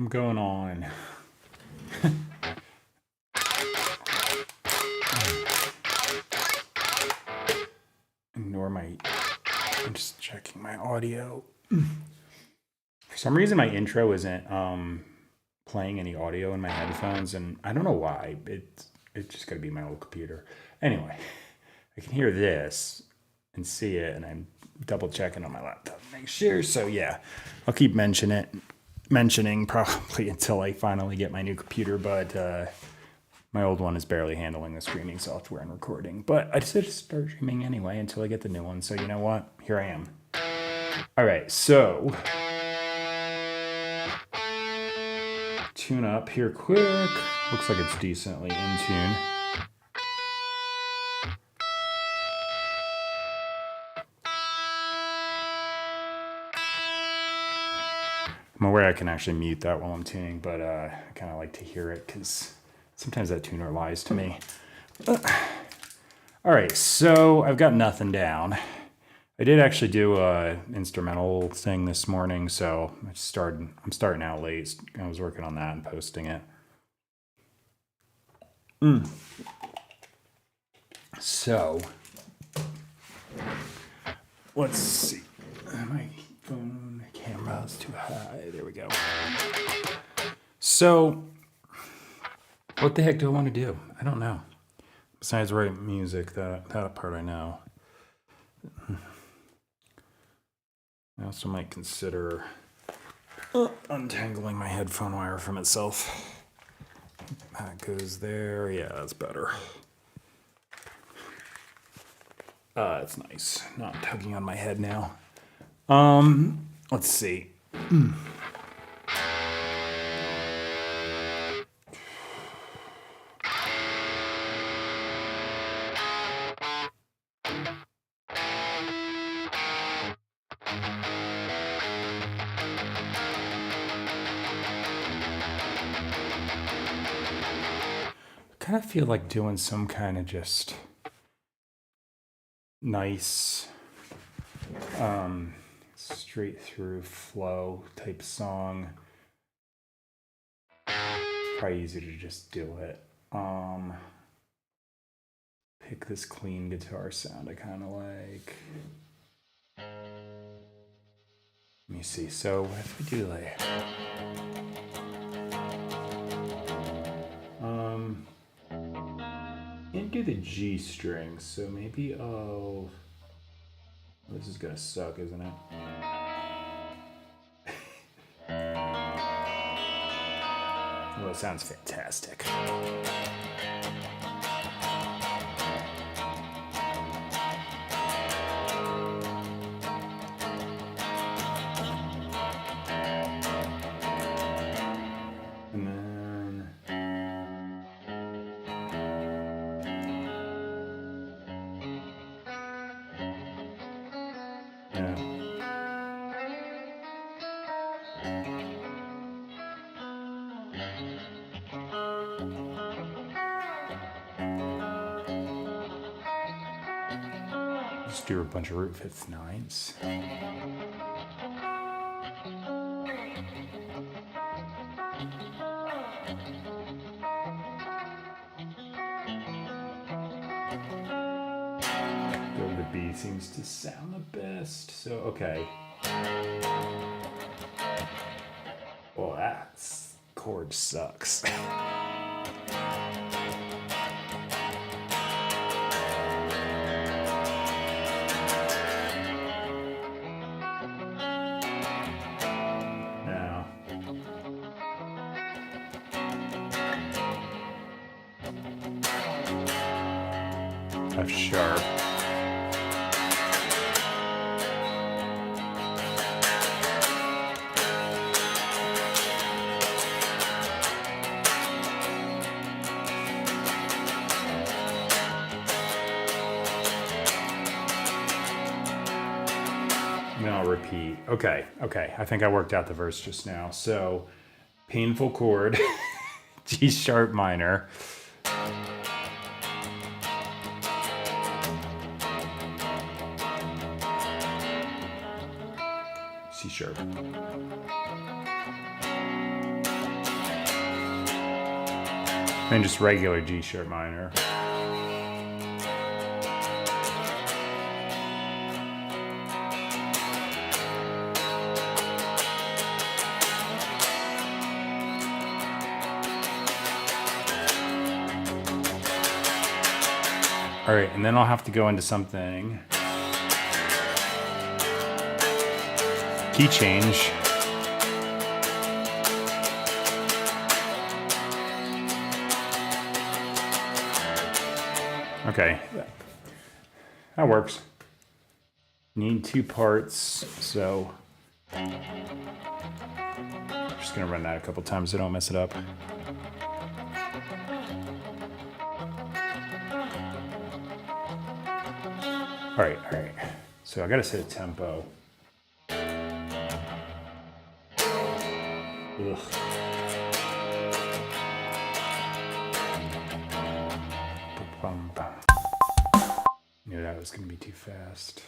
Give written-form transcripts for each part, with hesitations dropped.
I'm going on. Ignore my. I'm just checking my audio. For some reason, my intro isn't playing any audio in my headphones, and I don't know why. It's just got to be my old computer. Anyway, I can hear this and see it, and I'm double checking on my laptop to make sure. So yeah, I'll keep mentioning probably until I finally get my new computer, but my old one is barely handling the streaming software and recording. But I decided to start streaming anyway until I get the new one. So you know what? Here I am. All right, so tune up here quick. Looks like it's decently in tune. I'm aware I can actually mute that while I'm tuning, but I kind of like to hear it because sometimes that tuner lies to me. All right, so I've got nothing down. I did actually do a instrumental thing this morning, so I'm starting out late. I was working on that and posting it. So let's see. My phone camera is too high. There we go. So what the heck do I want to do? I don't know. Besides write music, that part I know. I also might consider untangling my headphone wire from itself. That goes there. Yeah, that's better. It's nice. Not tugging on my head now. Let's see. I kind of feel like doing some kind of just nice straight through flow type song. Probably easier to just do it. Pick this clean guitar sound I kind of like. Let me see. So what if I do like can't do the G string, so maybe this is gonna suck, isn't it? Well, it sounds fantastic. And then just do a bunch of root fifths nines. The B seems to sound the best. So okay. Well, that chord sucks. Now, F sharp. Then I'll repeat. Okay. I think I worked out the verse just now. So, painful chord, G sharp minor. C sharp. And just regular G sharp minor. All right, and then I'll have to go into something. Key change. Okay, that works. Need 2 parts, so I'm just gonna run that a couple times so I don't mess it up. All right. So I gotta set a tempo. Ugh. Knew that was gonna be too fast.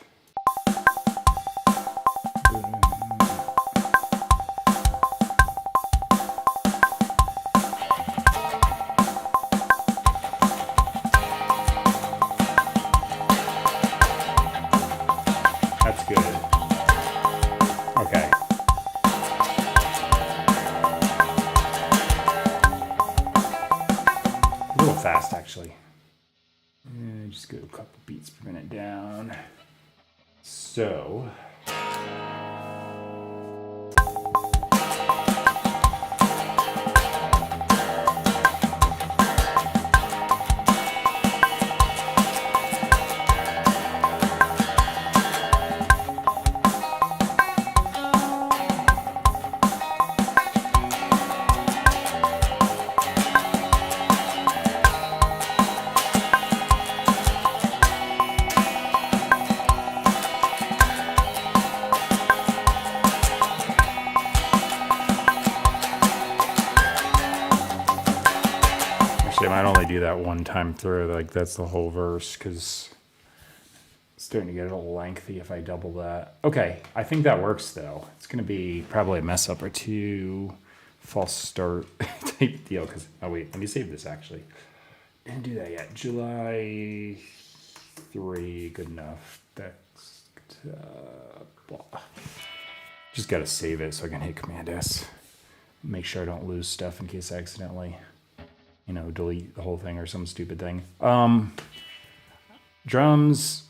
That's good. Okay. A little fast, actually. Just go a couple beats per minute down. So. I might only do that one time through, like that's the whole verse, because it's starting to get a little lengthy if I double that. Okay, I think that works though. It's going to be probably a mess up or two, false start type deal, because, oh wait, let me save this actually. Didn't do that yet. July 3, good enough. That's, blah. Just got to save it so I can hit Command S. Make sure I don't lose stuff in case I accidentally, delete the whole thing or some stupid thing. Drums,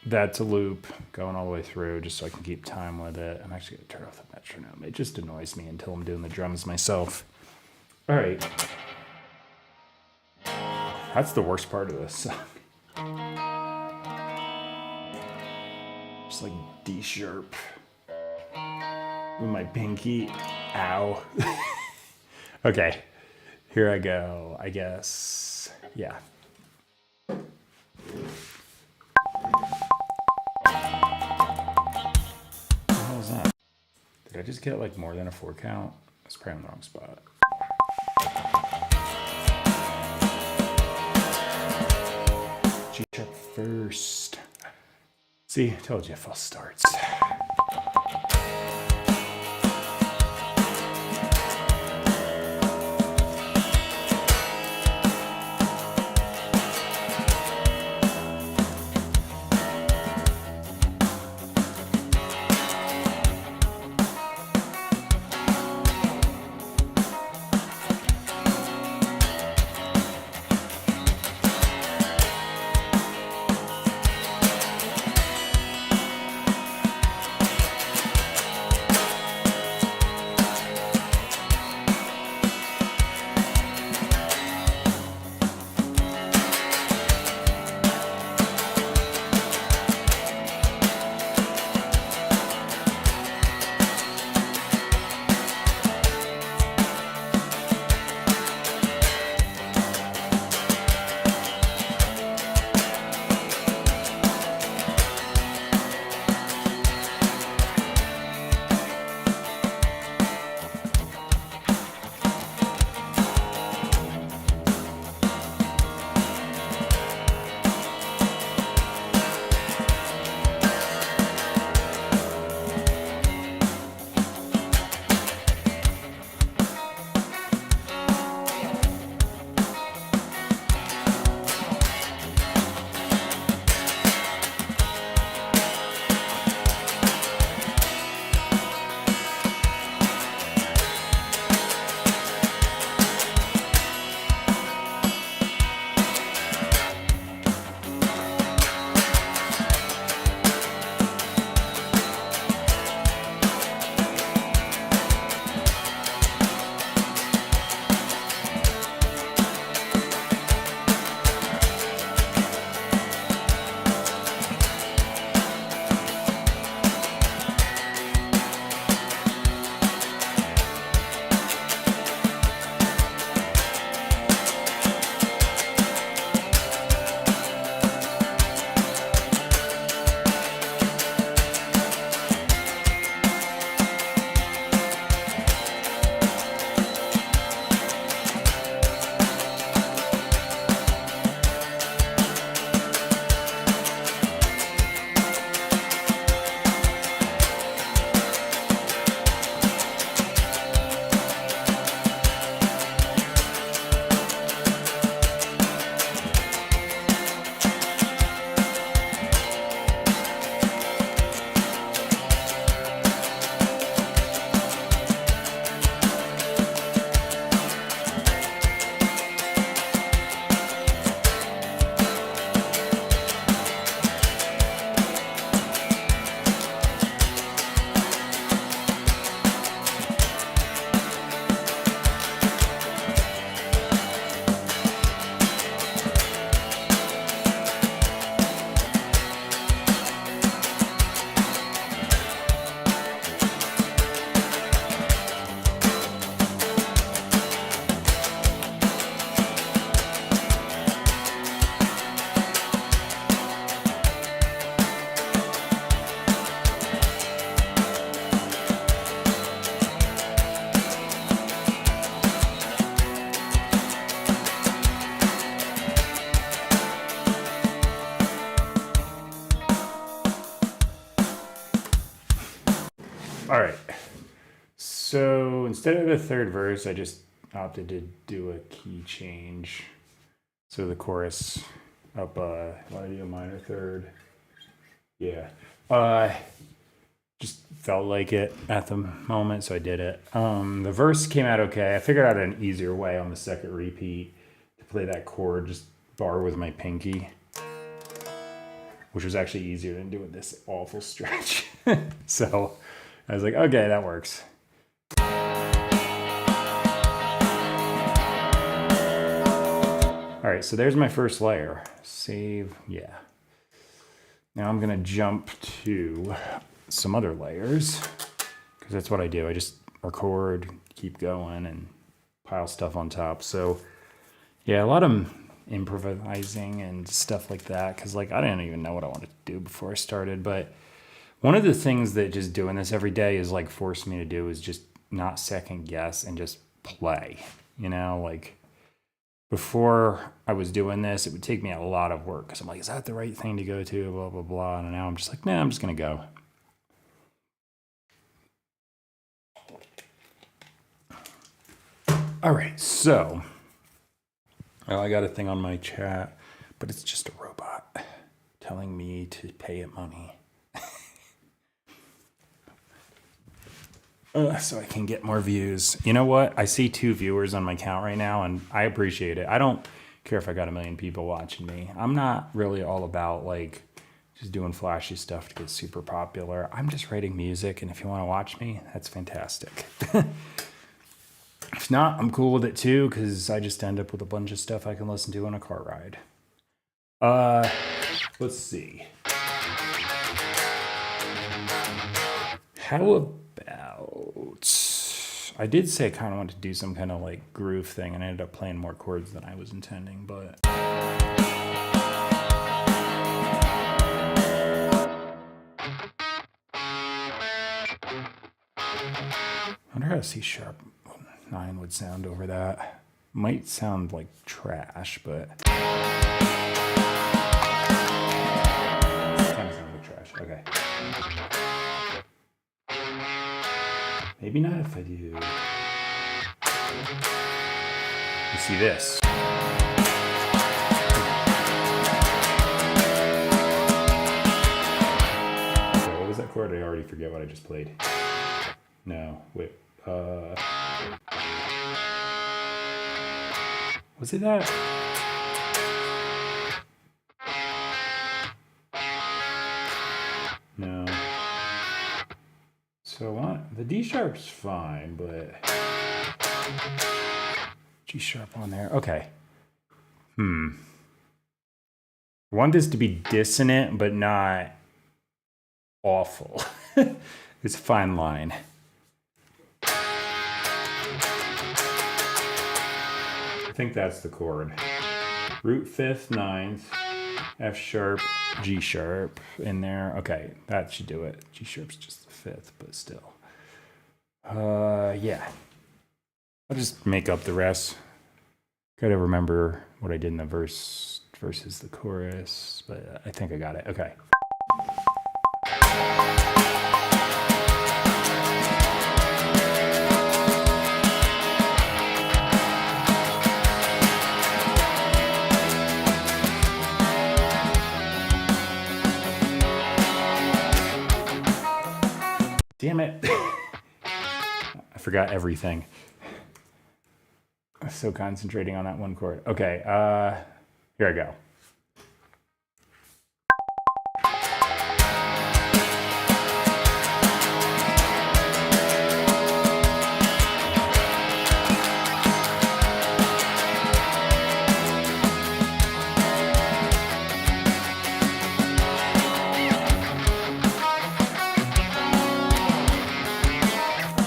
that's a loop going all the way through just so I can keep time with it. I'm actually going to turn off the metronome. It just annoys me until I'm doing the drums myself. All right. That's the worst part of this song. Just like D sharp with my pinky. Ow. Okay. Here I go, I guess. Yeah. What the hell is that? Did I just get like more than a 4 count? That's probably in the wrong spot. G sharp first. See, told you false starts. All right. So instead of the third verse, I just opted to do a key change. So the chorus up, why do I do a minor third? Yeah. Just felt like it at the moment, so I did it. The verse came out okay. I figured out an easier way on the second repeat to play that chord, just bar with my pinky, which was actually easier than doing this awful stretch. So I was like, okay, that works. All right, so there's my first layer. Save, yeah. Now I'm gonna jump to some other layers because that's what I do. I just record, keep going, and pile stuff on top. So yeah, a lot of improvising and stuff like that because like I didn't even know what I wanted to do before I started. But one of the things that just doing this every day is like forced me to do is just not second guess and just play. You know, like before I was doing this, it would take me a lot of work because I'm like, is that the right thing to go to? Blah, blah, blah. And now I'm just like, nah, I'm just going to go. All right, so I got a thing on my chat, but it's just a robot telling me to pay it money. So I can get more views. You know what? I see 2 viewers on my account right now, and I appreciate it. I don't care if I got 1 million people watching me. I'm not really all about like just doing flashy stuff to get super popular. I'm just writing music, and if you want to watch me, that's fantastic. If not, I'm cool with it too, because I just end up with a bunch of stuff I can listen to on a car ride. Let's see. How about... I did say I kind of wanted to do some kind of like groove thing, and I ended up playing more chords than I was intending, but... I wonder how C# 9 would sound over that. Might sound like trash, but... It kind of sounds like trash. Okay. Maybe not if I do. You see this. Okay, what was that chord? I already forget what I just played. No, wait. Was it that? No. So what? The D sharp's fine, but G sharp on there. Okay. I want this to be dissonant, but not awful. It's a fine line. I think that's the chord. Root 5th, 9th, F sharp, G sharp in there. Okay, that should do it. G sharp's just the 5th, but still. Yeah. I'll just make up the rest. Gotta remember what I did in the verse versus the chorus, but I think I got it. Okay. Damn it. I forgot everything. I'm so concentrating on that one chord. Okay, here I go.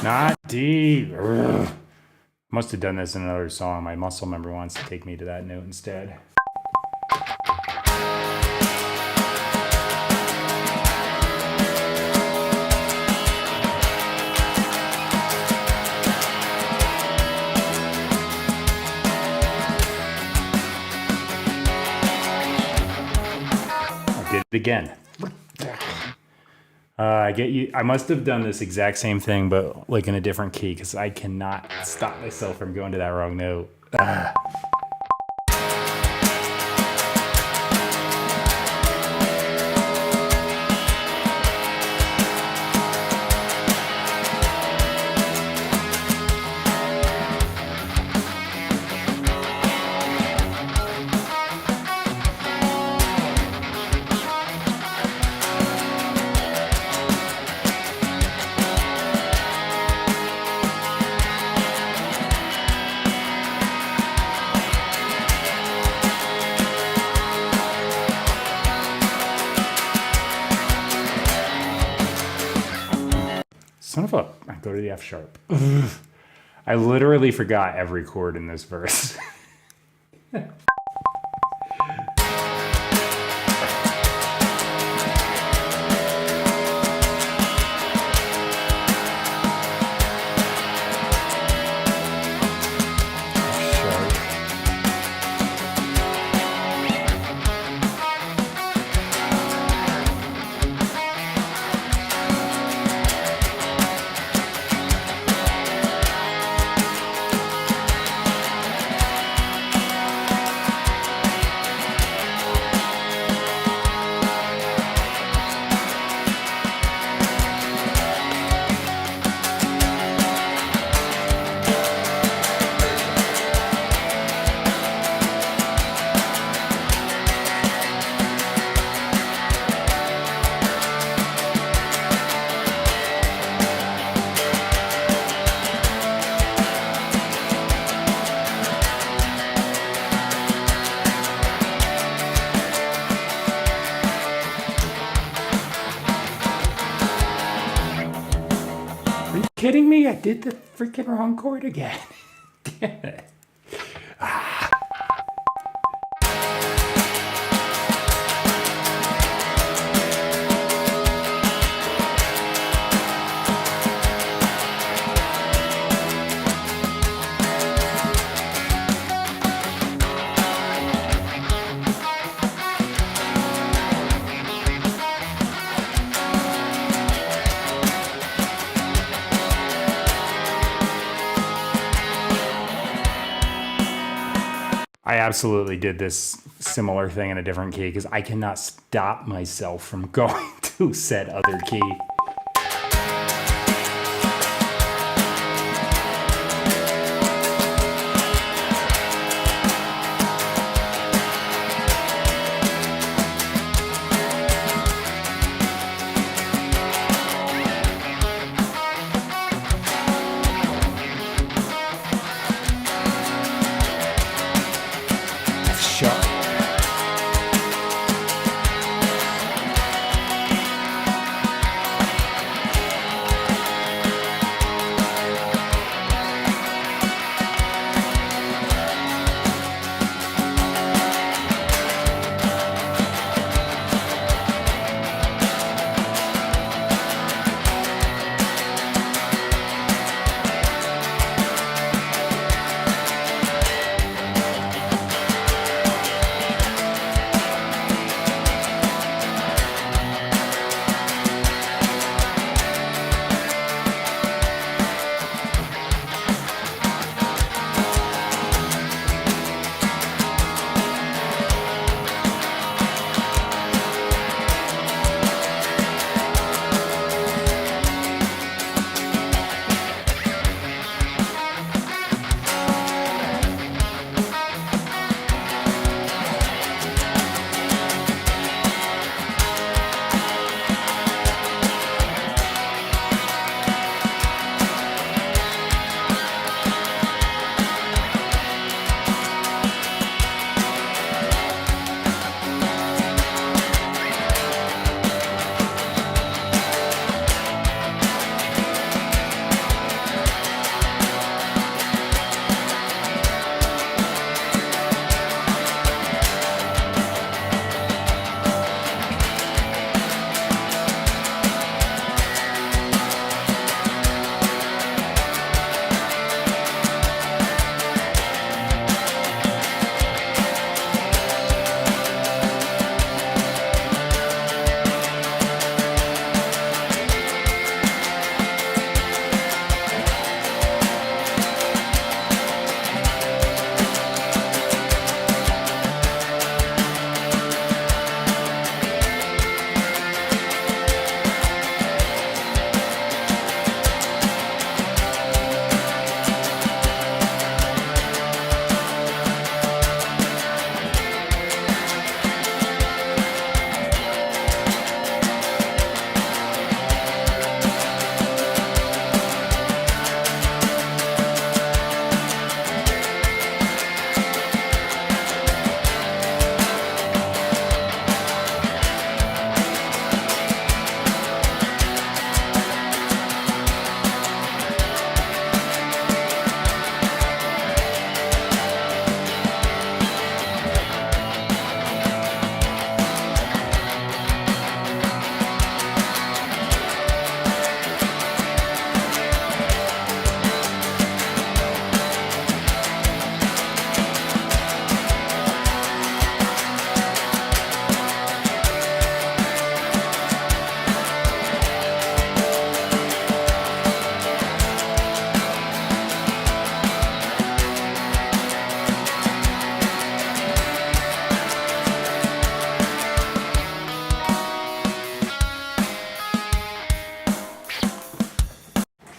Not D. Ugh. Must have done this in another song. My muscle memory wants to take me to that note instead. I did it again. I get you. I must have done this exact same thing, but like in a different key, because I cannot stop myself from going to that wrong note. Son of a... I go to the F sharp. I literally forgot every chord in this verse. Kidding me? I did the freaking wrong chord again. Damn it. I absolutely did this similar thing in a different key because I cannot stop myself from going to said other key.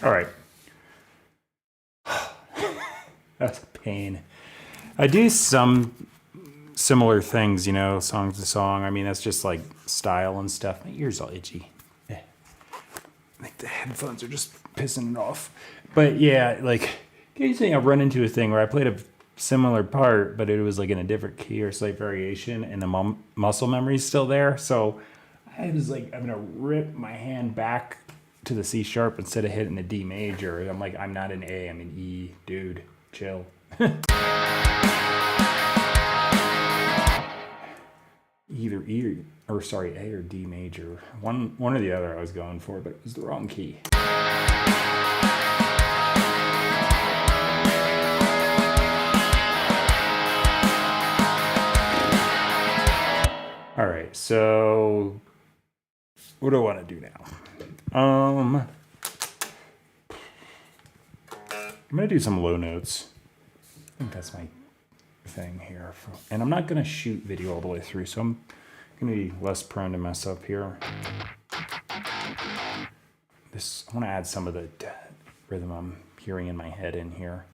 All right. That's a pain. I do some similar things, you know, song to song. I mean, that's just like style and stuff. My ears all itchy. I think the headphones are just pissing it off. But yeah, like occasionally I run into a thing where I played a similar part, but it was like in a different key or slight variation, and the muscle memory is still there. So I was like, I'm gonna rip my hand back to the C sharp instead of hitting the D major. I'm like, I'm not an A, I'm an E, dude. Chill. Either E or sorry, A or D major. One or the other I was going for, but it was the wrong key. All right, so what do I want to do now? I'm gonna do some low notes. I think that's my thing here. And I'm not gonna shoot video all the way through, so I'm gonna be less prone to mess up here. I wanna add some of the rhythm I'm hearing in my head in here.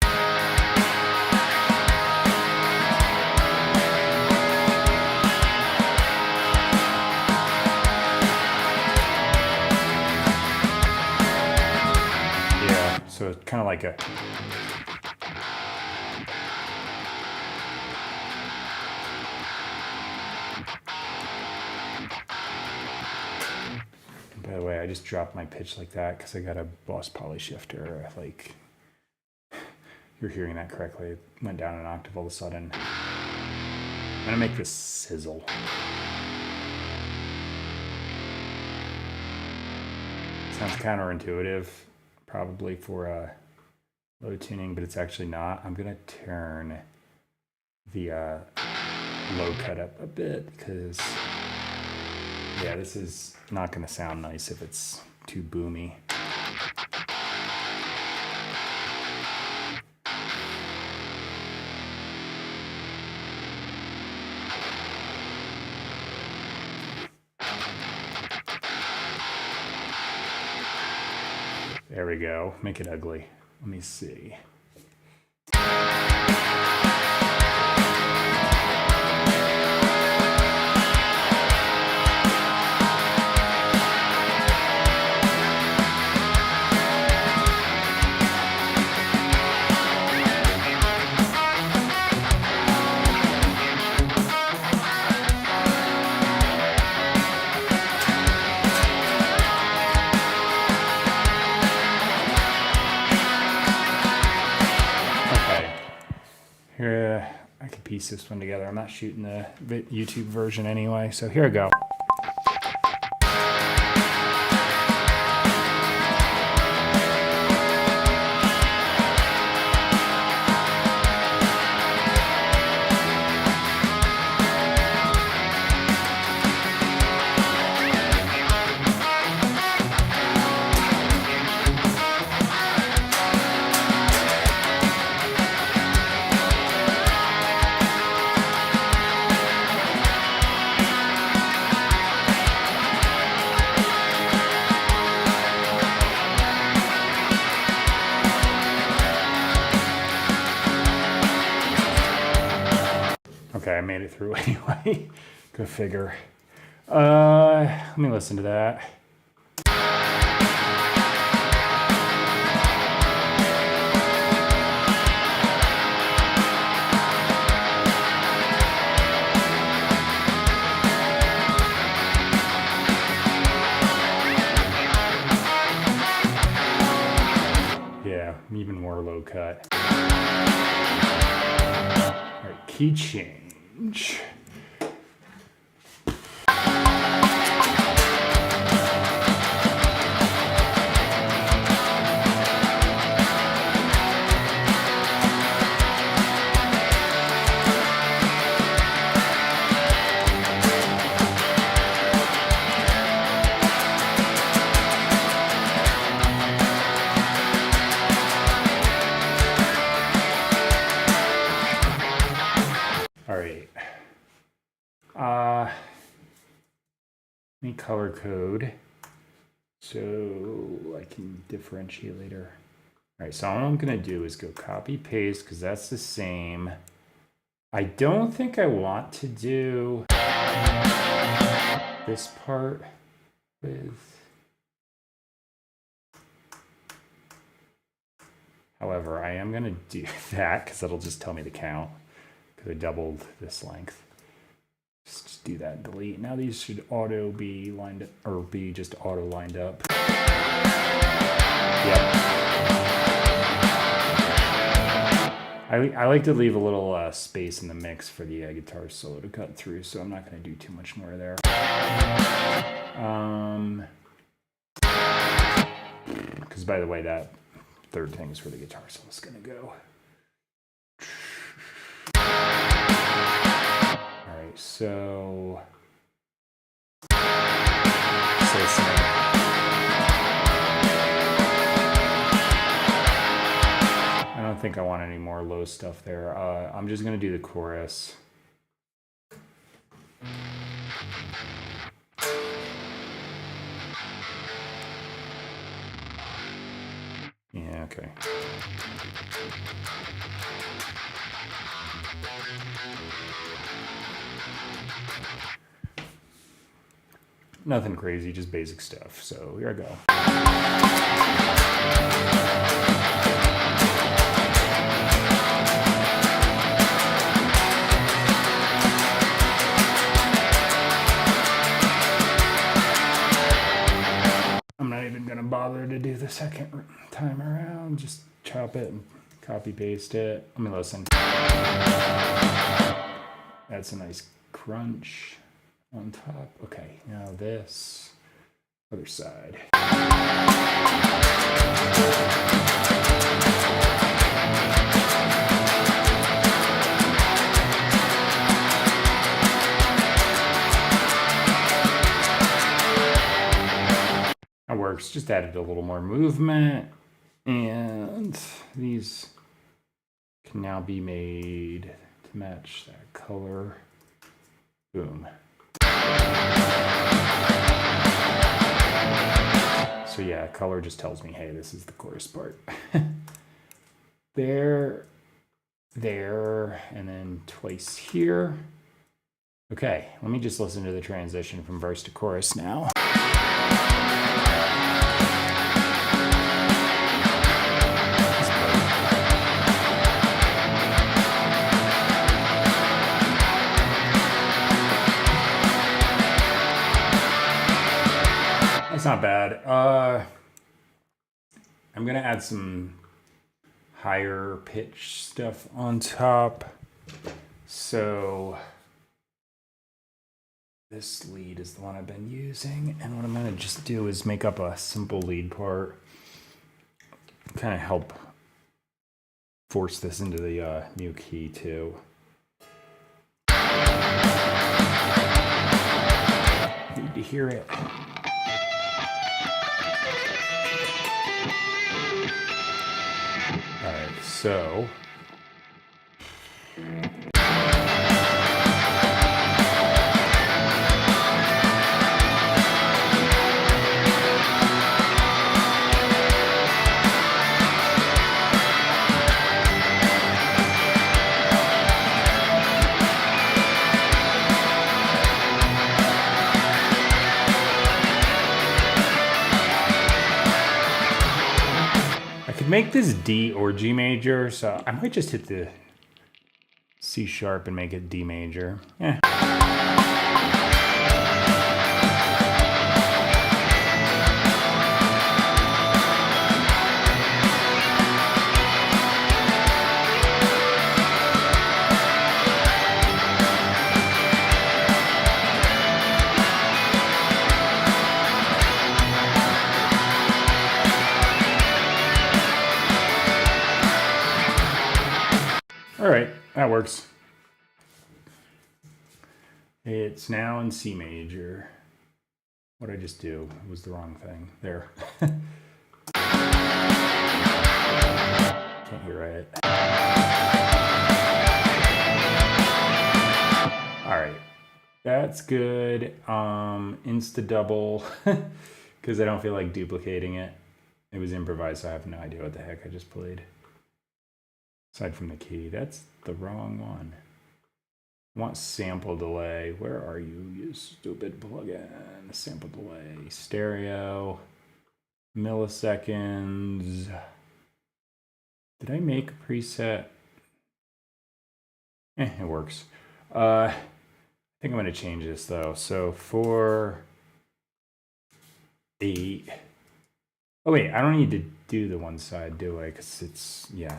So it's kind of like a by the way, I just dropped my pitch like that because I got a Boss Poly shifter. Like, you're hearing that correctly. It went down an octave all of a sudden. I'm gonna make this sizzle. Sounds counterintuitive, probably for low tuning, but it's actually not. I'm gonna turn the low cut up a bit because, yeah, this is not gonna sound nice if it's too boomy. There we go. Make it ugly. Let me see. I could piece this one together. I'm not shooting the YouTube version anyway, so here I go. Okay, I made it through anyway. Go figure. Let me listen to that. Yeah, even more low cut. All right, key change. Let me color code. so I can differentiate later. All right, so all I'm gonna do is go copy paste because that's the same. I don't think I want to do this part with. However, I am gonna do that because it'll just tell me the count because I doubled this length. Just do that, delete. Now these should auto be lined up, or be just auto lined up. Yep. I like to leave a little space in the mix for the guitar solo to cut through, so I'm not going to do too much more there. Because by the way, that third thing is where the guitar solo is going to go. All right, so I don't think I want any more low stuff there. I'm just going to do the chorus. Yeah, okay. Nothing crazy, just basic stuff. So here I go. I'm not even gonna bother to do the second time around. Just chop it and copy paste it. Let me listen. That's a nice crunch on top. Okay, now this other side. That works. Just added a little more movement, and these can now be made to match that color. Boom. So yeah, color just tells me, hey, this is the chorus part. There, and then twice here. Okay, let me just listen to the transition from verse to chorus now. That's not bad. I'm gonna add some higher pitch stuff on top. So this lead is the one I've been using, and what I'm gonna just do is make up a simple lead part, kind of help force this into the new key too. Need to hear it. All right, so make this D or G major, so I might just hit the C sharp and make it D major. Yeah. All right, that works. It's now in C major. What did I just do? It was the wrong thing. There. Can't hear it. All right, that's good. Insta double, because because I don't feel like duplicating it. It was improvised, so I have no idea what the heck I just played. Aside from the key, that's the wrong one. I want sample delay. Where are you, you stupid plugin? Sample delay, stereo, milliseconds. Did I make a preset? It works. I think I'm going to change this though. So for 8. Oh wait, I don't need to do the one side, do I? Because it's, yeah,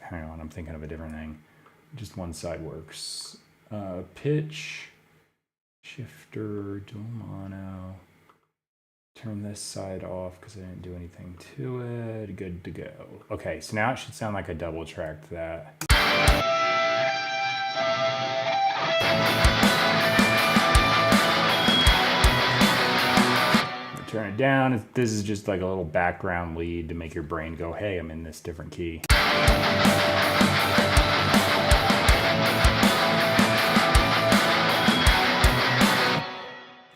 hang on, I'm thinking of a different thing. Just one side works. Pitch, shifter, dual mono. Turn this side off because I didn't do anything to it. Good to go. Okay, so now it should sound like I double tracked that. Turn it down. This is just like a little background lead to make your brain go, hey, I'm in this different key.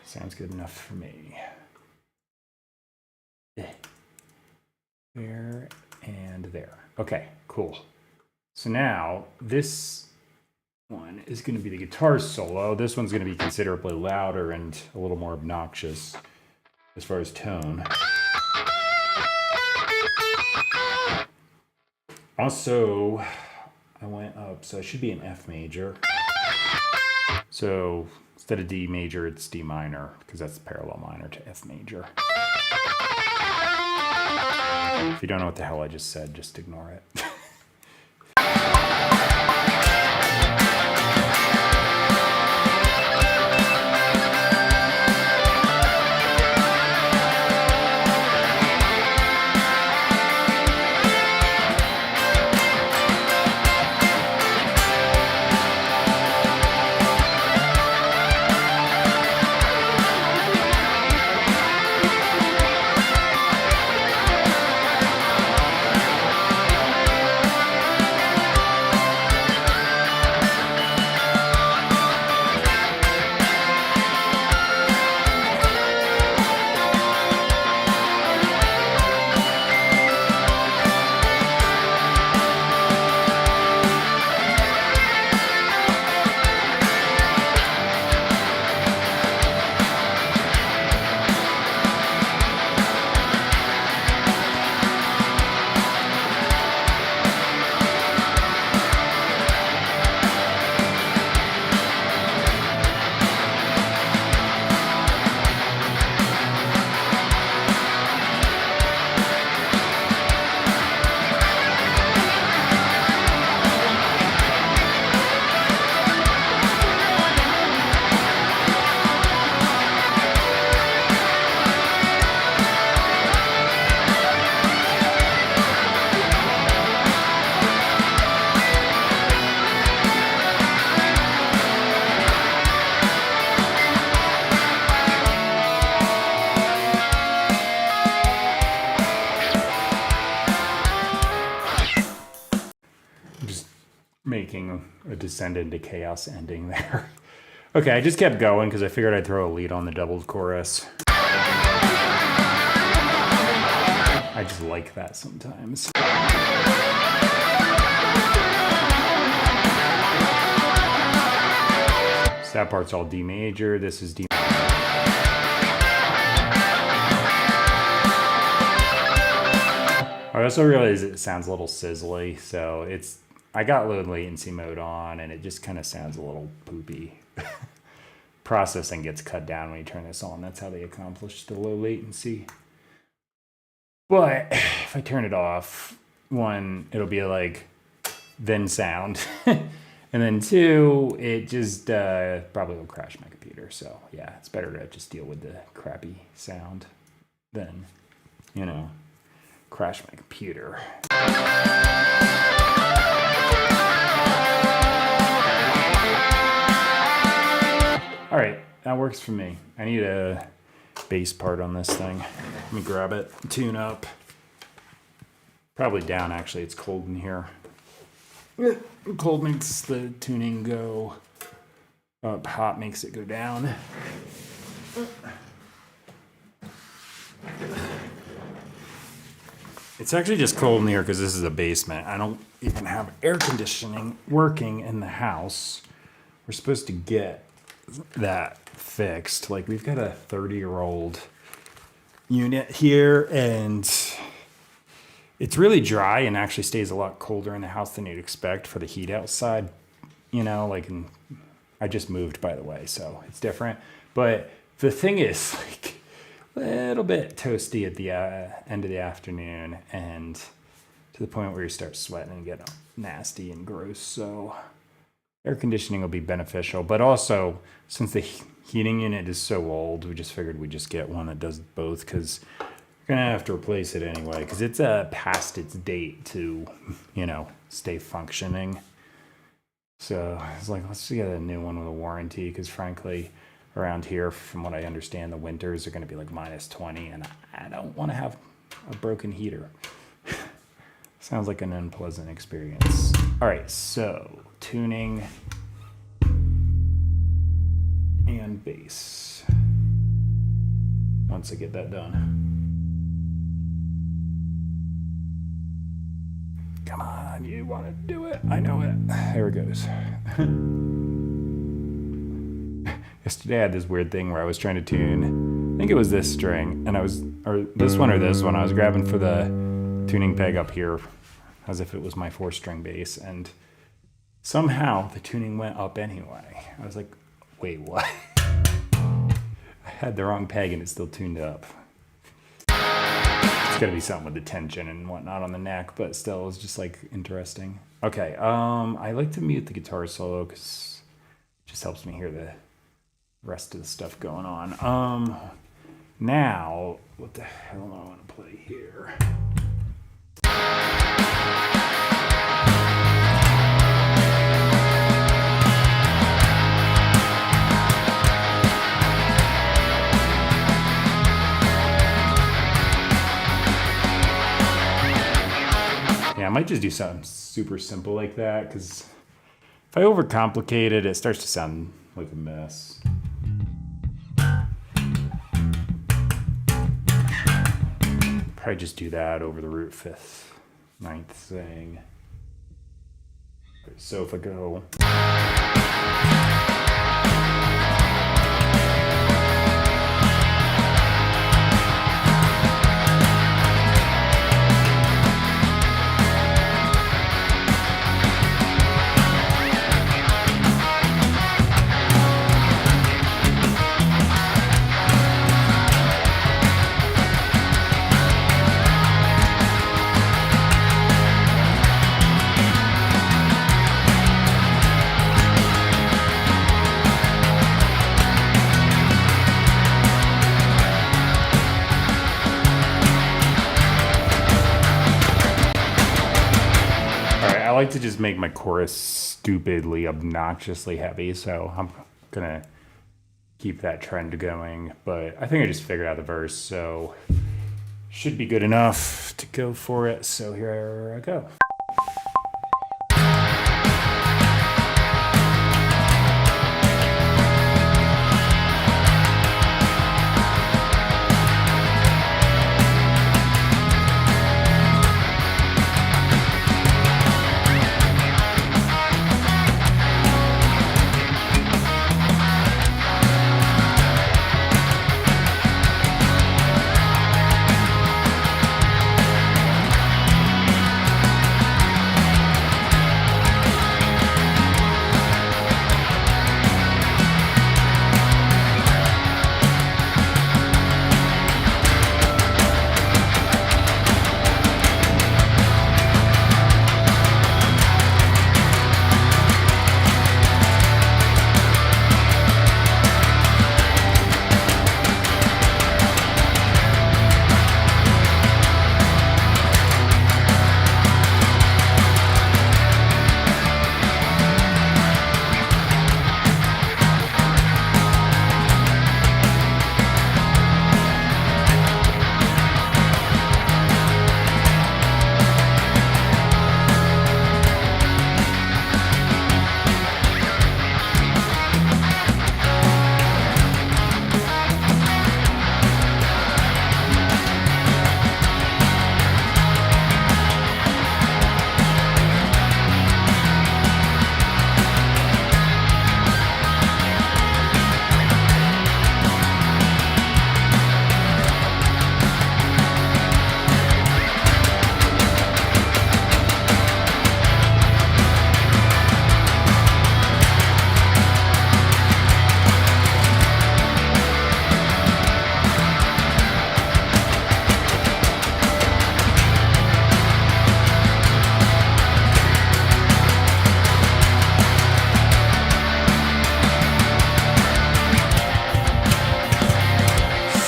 Sounds good enough for me. There and there. Okay, cool. So now this one is going to be the guitar solo. This one's going to be considerably louder and a little more obnoxious as far as tone. Also, I went up, so it should be an F major. So instead of D major, it's D minor, because that's the parallel minor to F major. If you don't know what the hell I just said, just ignore it. Making a descend into chaos ending there. Okay, I just kept going because I figured I'd throw a lead on the doubled chorus. I just like that sometimes. So that part's all D major, this is D major. I also realized it sounds a little sizzly, so I got low latency mode on, and it just kind of sounds a little poopy. Processing gets cut down when you turn this on. That's how they accomplish the low latency. But if I turn it off, 1, it'll be like, then sound. And then 2, it just probably will crash my computer. So yeah, it's better to just deal with the crappy sound than, you know, crash my computer. All right, that works for me. I need a bass part on this thing. Let me grab it, tune up. Probably down, actually. It's cold in here. Cold makes the tuning go up. Hot makes it go down. It's actually just cold in here because this is a basement. I don't even have air conditioning working in the house. We're supposed to get that fixed. Like, we've got a 30-year-old unit here, and it's really dry and actually stays a lot colder in the house than you'd expect for the heat outside. You know, like, I just moved, by the way, so it's different. But the thing is, like, a little bit toasty at the end of the afternoon, and to the point where you start sweating and get nasty and gross. So air conditioning will be beneficial, but also since the heating unit is so old, we just figured we'd just get one that does both, because we're gonna have to replace it anyway, because it's past its date to, you know, stay functioning. So I was like, let's get a new one with a warranty, because frankly, around here, from what I understand, the winters are going to be like -20, and I don't want to have a broken heater. Sounds like an unpleasant experience. All right, so tuning and bass. Once I get that done. Come on, you want to do it? I know it. There it goes. Yesterday I had this weird thing where I was trying to tune, I think it was this string, and or this one, I was grabbing for the tuning peg up here as if it was my 4-string bass, and somehow the tuning went up anyway. I was like, wait, what? I had the wrong peg and it still tuned up. It's gotta be something with the tension and whatnot on the neck, but still, it's just like interesting. Okay, I like to mute the guitar solo because it just helps me hear the rest of the stuff going on. Now, what the hell do I want to play here? Yeah, I might just do something super simple like that, because if I overcomplicate it, it starts to sound like a mess. Probably just do that over the root 5th, 9th thing. So if I go. I like to just make my chorus stupidly, obnoxiously heavy, so I'm gonna keep that trend going. But I think I just figured out the verse, so should be good enough to go for it. So here I go.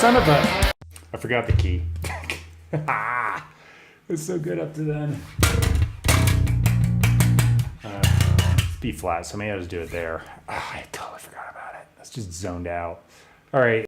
son of a... I forgot the key. It's so good up to then. It's B flat, so maybe I'll just do it there. I totally forgot about it. That's just zoned out. All right.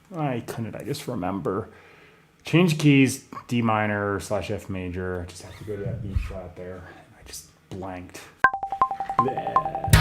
Why couldn't I just remember? Change keys, D minor / F major. I just have to go to that B flat there. I just blanked. Bleh.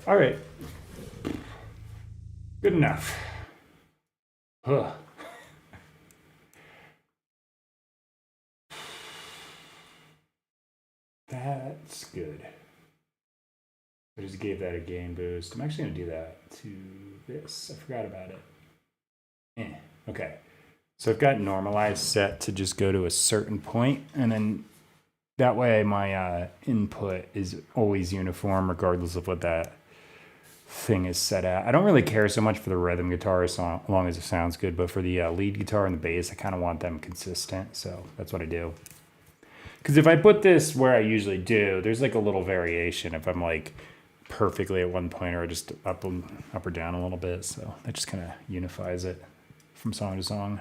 All right. Good enough. Ugh. That's good. I just gave that a gain boost. I'm actually going to do that to this. I forgot about it. Okay. So I've got normalize set to just go to a certain point, and then that way my input is always uniform regardless of what that thing is set at. I don't really care so much for the rhythm guitar as long as it sounds good, but for the lead guitar and the bass, I kind of want them consistent, so that's what I do. Because if I put this where I usually do, there's like a little variation if I'm like perfectly at one point or just up or down a little bit, so that just kind of unifies it from song to song.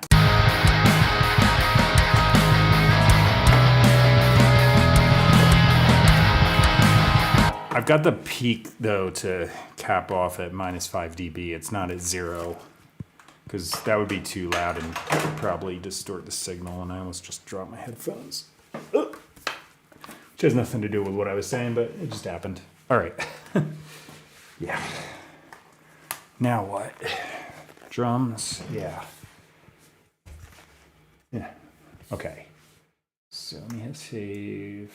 I've got the peak though to cap off at -5 dB. It's not at 0 because that would be too loud and probably distort the signal, and I almost just dropped my headphones. Which has nothing to do with what I was saying, but it just happened. All right. Yeah. Now what? Drums. Yeah. Yeah. Okay. So let me hit save.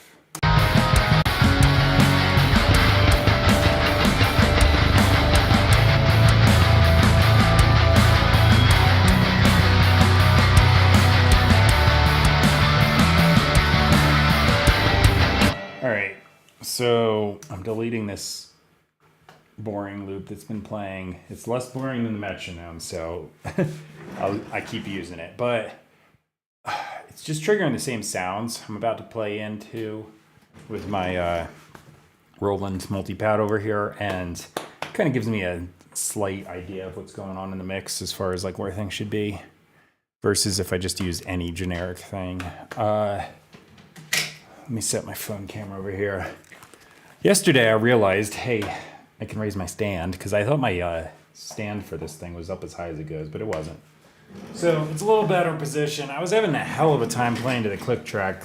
All right, so I'm deleting this boring loop that's been playing. It's less boring than the metronome, so I keep using it. But it's just triggering the same sounds I'm about to play into with my Roland multi-pad over here, and kind of gives me a slight idea of what's going on in the mix as far as like where things should be, versus if I just use any generic thing. Let me set my phone camera over here. Yesterday I realized, hey, I can raise my stand, because I thought my stand for this thing was up as high as it goes, but it wasn't. So it's a little better position. I was having a hell of a time playing to the click track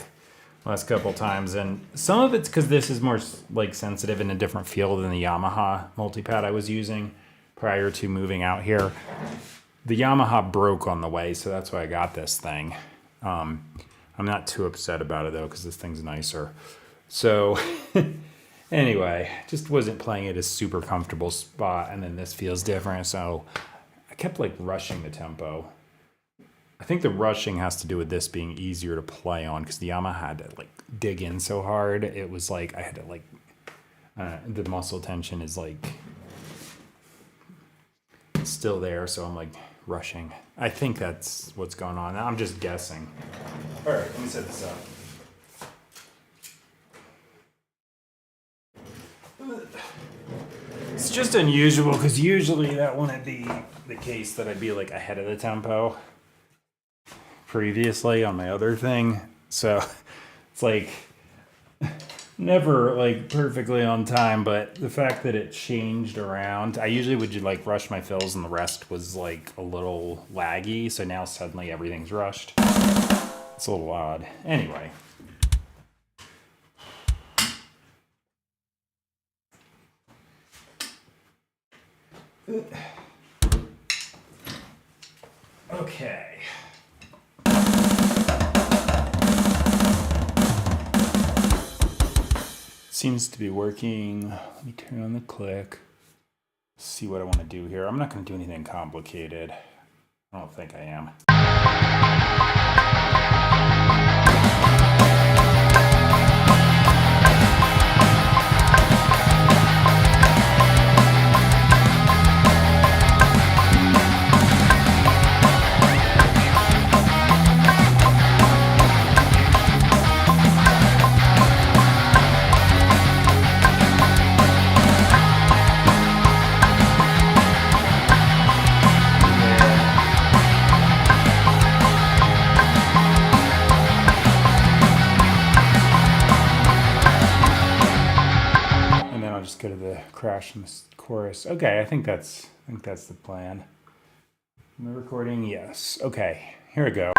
last couple times, and some of it's because this is more like sensitive in a different feel than the Yamaha multi-pad I was using prior to moving out here. The Yamaha broke on the way, so that's why I got this thing. I'm not too upset about it though, because this thing's nicer. So anyway, just wasn't playing it a super comfortable spot, and then this feels different, so I kept like rushing the tempo. I think the rushing has to do with this being easier to play on, because the Yamaha had to like dig in so hard. It was like I had to like the muscle tension is like still there, so I'm like rushing. I think that's what's going on. I'm just guessing. All right, let me set this up. It's just unusual because usually that wouldn't be the case, that I'd be like ahead of the tempo previously on my other thing. So it's like never like perfectly on time, but the fact that it changed around, I usually would like rush my fills and the rest was like a little laggy. So now suddenly everything's rushed. It's a little odd. Anyway. Okay. Seems to be working. Let me turn on the click. See what I want to do here. I'm not going to do anything complicated. I don't think I am. Go to the crash in the chorus. Okay, I think that's the plan. Am I recording? Yes. Okay, here we go.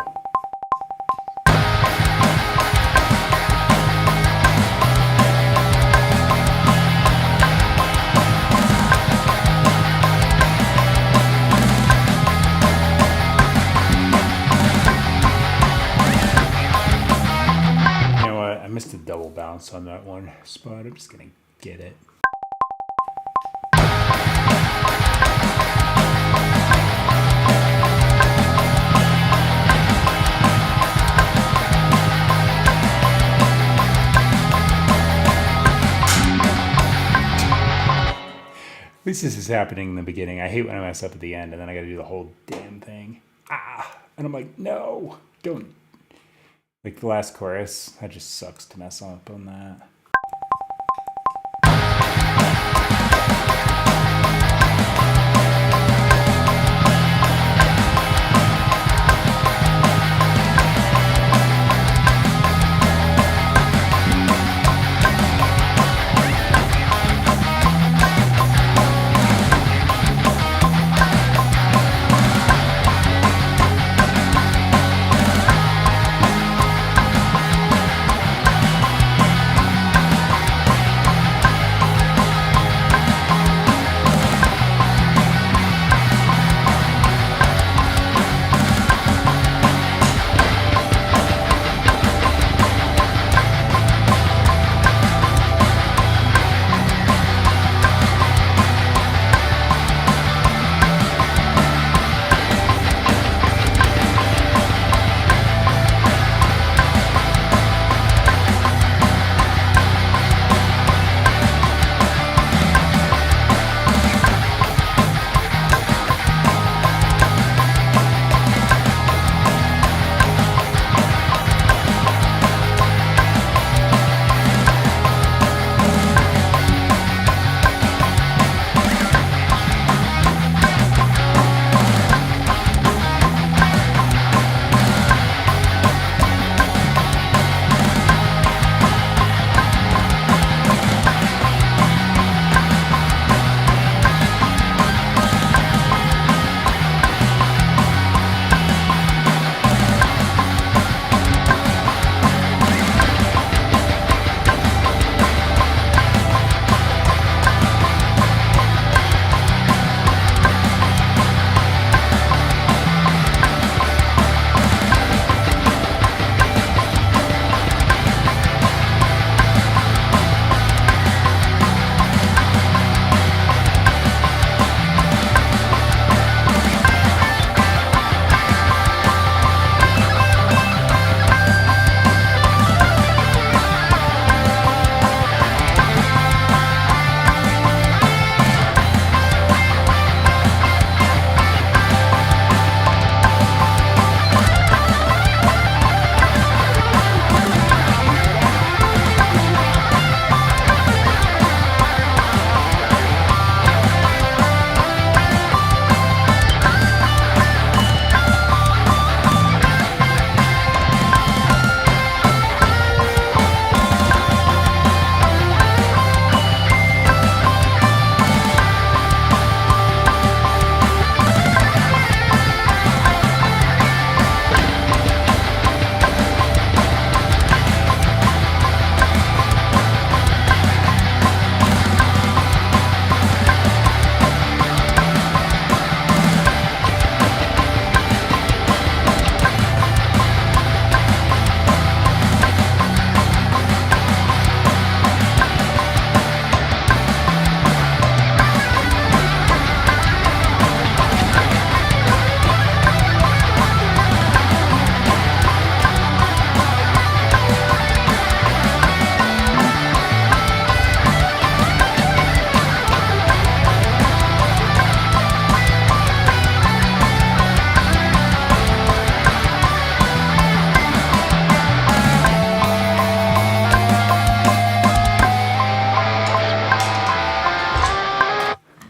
bounce on that one spot. I'm just gonna get it. At least this is happening in the beginning. I hate when I mess up at the end and then I gotta do the whole damn thing. And I'm like, no, don't. Like the last chorus, that just sucks to mess up on that.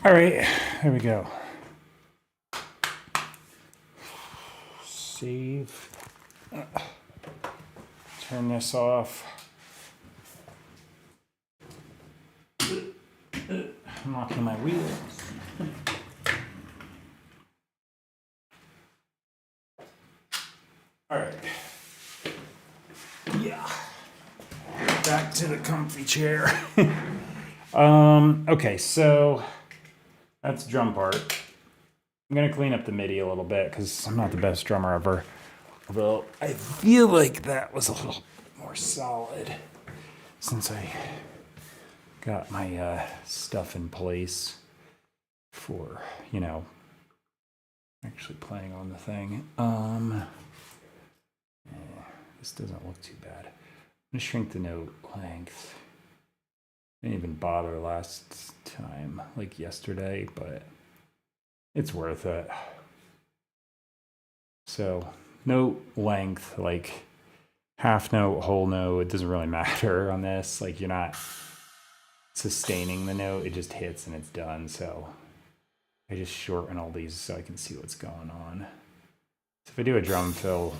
All right, there we go. Save. Turn this off. I'm locking my wheels. All right. Yeah. Back to the comfy chair. Okay, so that's drum part. I'm gonna clean up the MIDI a little bit because I'm not the best drummer ever. Although I feel like that was a little more solid. since I got my stuff in place for, actually playing on the thing. This doesn't look too bad. I'm gonna shrink the note length. Didn't even bother last time, like yesterday, but it's worth it. So note length, like half note, whole note, it doesn't really matter on this. Like you're not sustaining the note, it just hits and it's done. So I just shorten all these so I can see what's going on. So if I do a drum fill,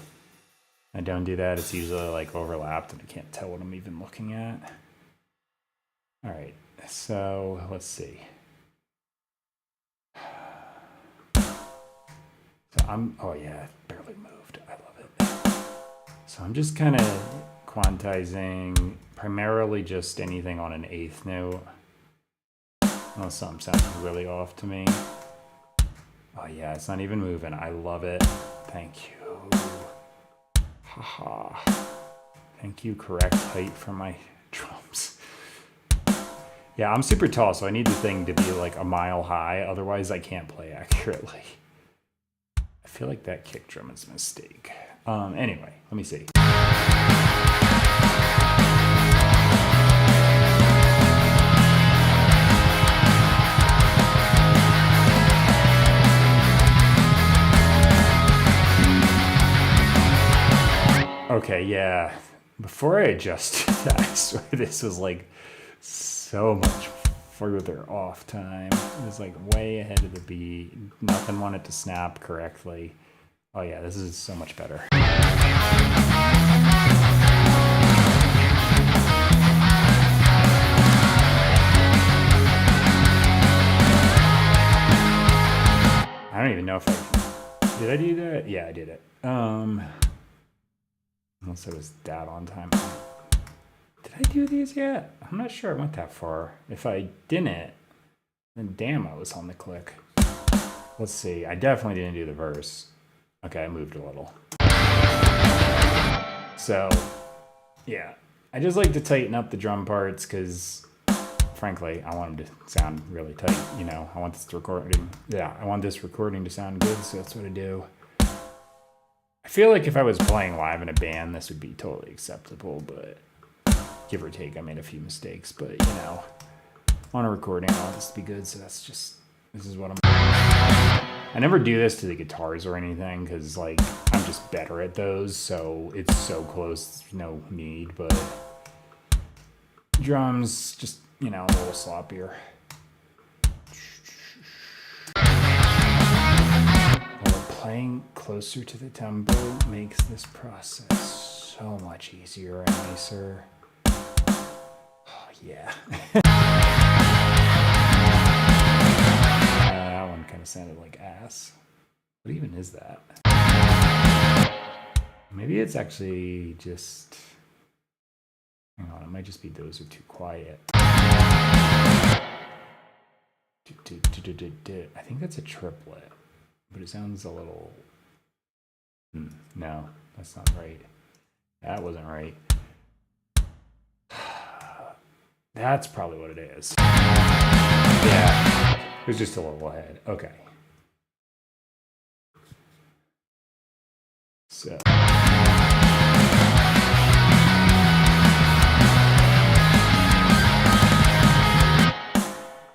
I don't do that, it's usually like overlapped and I can't tell what I'm even looking at. All right, so let's see. So oh yeah, it barely moved, I love it. So I'm just kind of quantizing primarily just anything on an eighth note. Unless something sounds really off to me. Oh yeah, it's not even moving, I love it. Thank you. Haha. Thank you, correct height for my drums. Yeah, I'm super tall, so I need the thing to be like a mile high, otherwise I can't play accurately. I feel like that kick drum is a mistake. Anyway, let me see. Okay, yeah. Before I adjusted that, I swear this was like so much further off time. It was like way ahead of the beat. Nothing wanted to snap correctly. Oh yeah, this is so much better. I don't even know if did I do that? Yeah, I did it. Unless I was that on time. Did I do these yet? I'm not sure I went that far. If I didn't, then damn, I was on the click. Let's see. I definitely didn't do the verse. Okay, I moved a little. So, yeah. I just like to tighten up the drum parts because, frankly, I want them to sound really tight. I want this recording. Yeah, I want this recording to sound good, so that's what I do. I feel like if I was playing live in a band, this would be totally acceptable, but give or take, I made a few mistakes. But, on a recording, I want this to be good, so this is what I'm doing. I never do this to the guitars or anything, because, I'm just better at those, so it's so close, there's no need, but drums, just, a little sloppier. Playing closer to the tempo makes this process so much easier and nicer. Oh, yeah. That one kind of sounded like ass. What even is that? Maybe it's actually just... Hang on, it might just be those are too quiet. I think that's a triplet. But it sounds a little... No, that's not right. That wasn't right. That's probably what it is. Yeah, it was just a little ahead. Okay. So...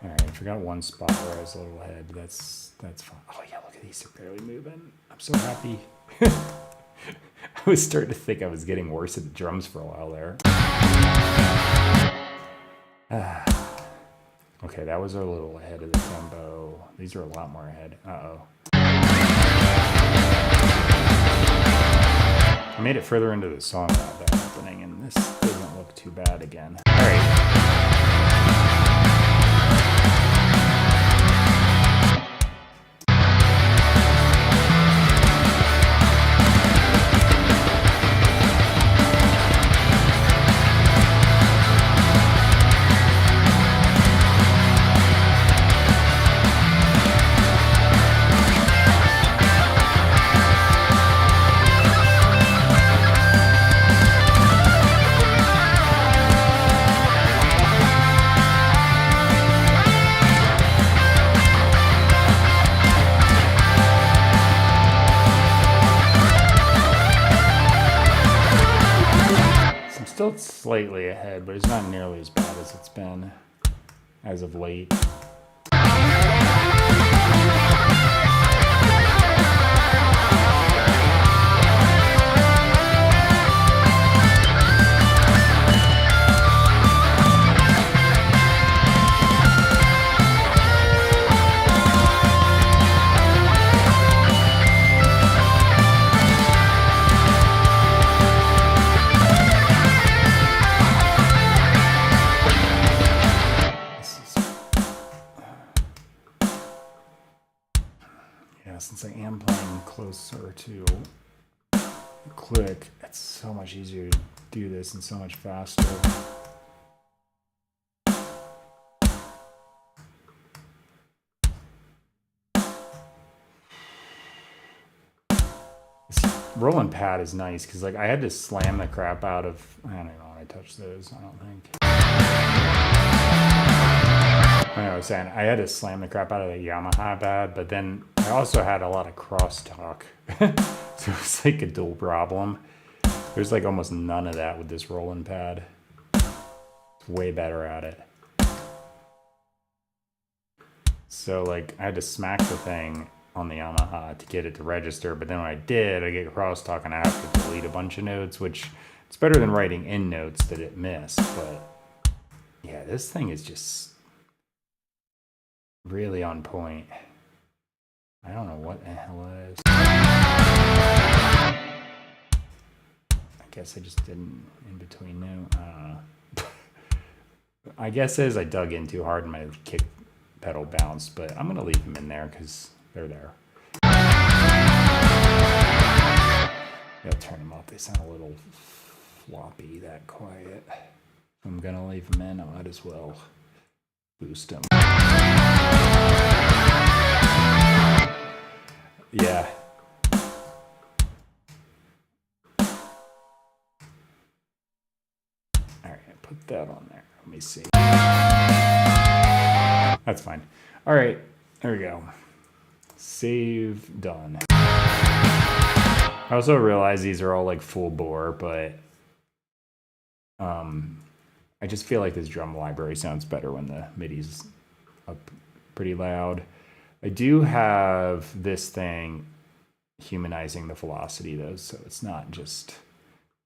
Alright, I forgot one spot where I was a little ahead, but that's fine. Oh yeah, look at these, they're barely moving. I'm so happy. I was starting to think I was getting worse at the drums for a while there. Okay, that was a little ahead of the tempo. These are a lot more ahead. Uh-oh. I made it further into the song without that happening, and this doesn't look too bad again. Alright. slightly ahead, but it's not nearly as bad as it's been as of late. Since I am playing closer to click, it's so much easier to do this and so much faster. This rolling pad is nice because like I had to slam the crap out of, I don't even know when I touched those, I don't think. I was saying I had to slam the crap out of the Yamaha pad, but then I also had a lot of crosstalk. So it's like a dual problem. There's like almost none of that with this rolling pad. It's way better at it. So like I had to smack the thing on the Yamaha to get it to register, but then when I did, I get crosstalk and I have to delete a bunch of notes, which it's better than writing in notes that it missed. But yeah, this thing is just really on point. I don't know what the hell it is. I guess I just didn't in between note. I don't know. I guess as I dug in too hard and my kick pedal bounced, but I'm gonna leave them in there because they're there. I'll turn them up. They sound a little floppy, that quiet. If I'm gonna leave them in, I might as well boost them. Yeah. All right, put that on there. Let me see. That's fine. All right, there we go. Save, done. I also realize these are all like full bore, but I just feel like this drum library sounds better when the MIDI's up pretty loud. I do have this thing humanizing the velocity though, so it's not just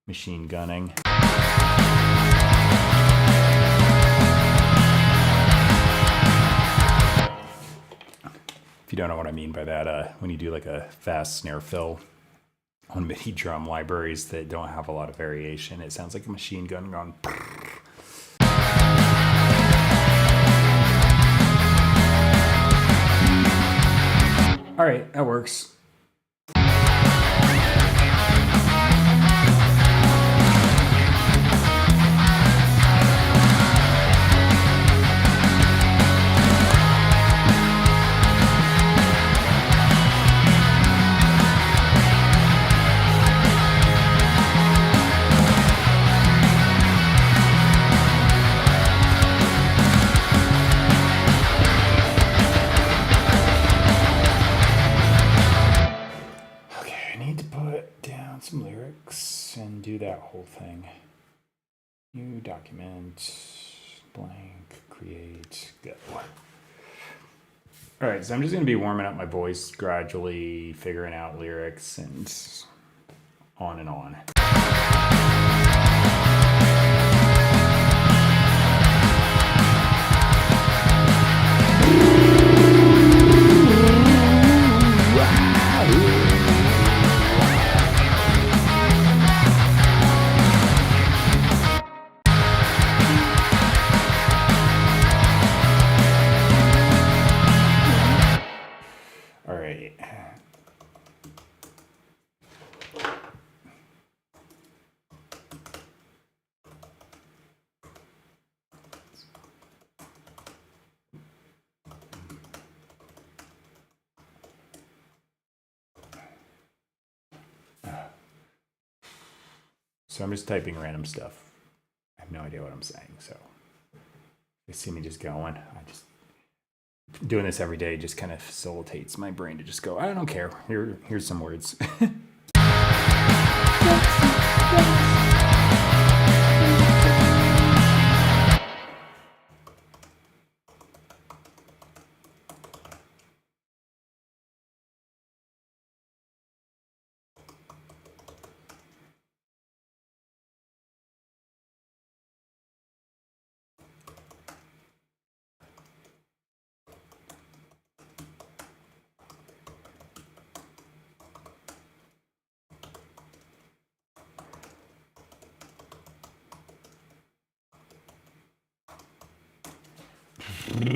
machine gunning. If you don't know what I mean by that, when you do like a fast snare fill on MIDI drum libraries that don't have a lot of variation, it sounds like a machine gun going. All right, that works. Some lyrics and do that whole thing. New document, blank, create, go. All right, so I'm just gonna be warming up my voice gradually, figuring out lyrics and on and on. So I'm just typing random stuff. I have no idea what I'm saying. So you see me just going. Doing this every day just kind of facilitates my brain to just go, I don't care. Here's some words. All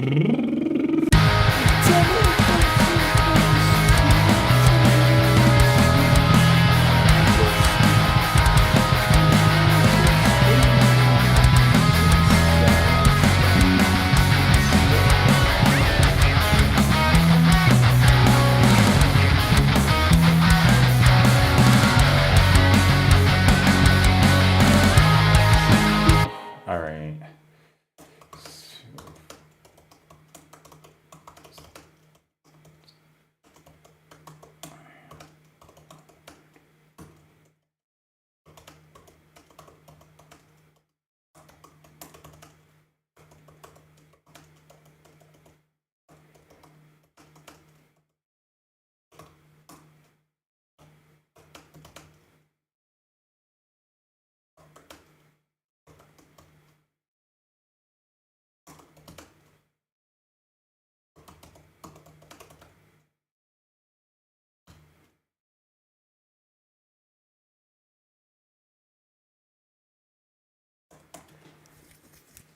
right.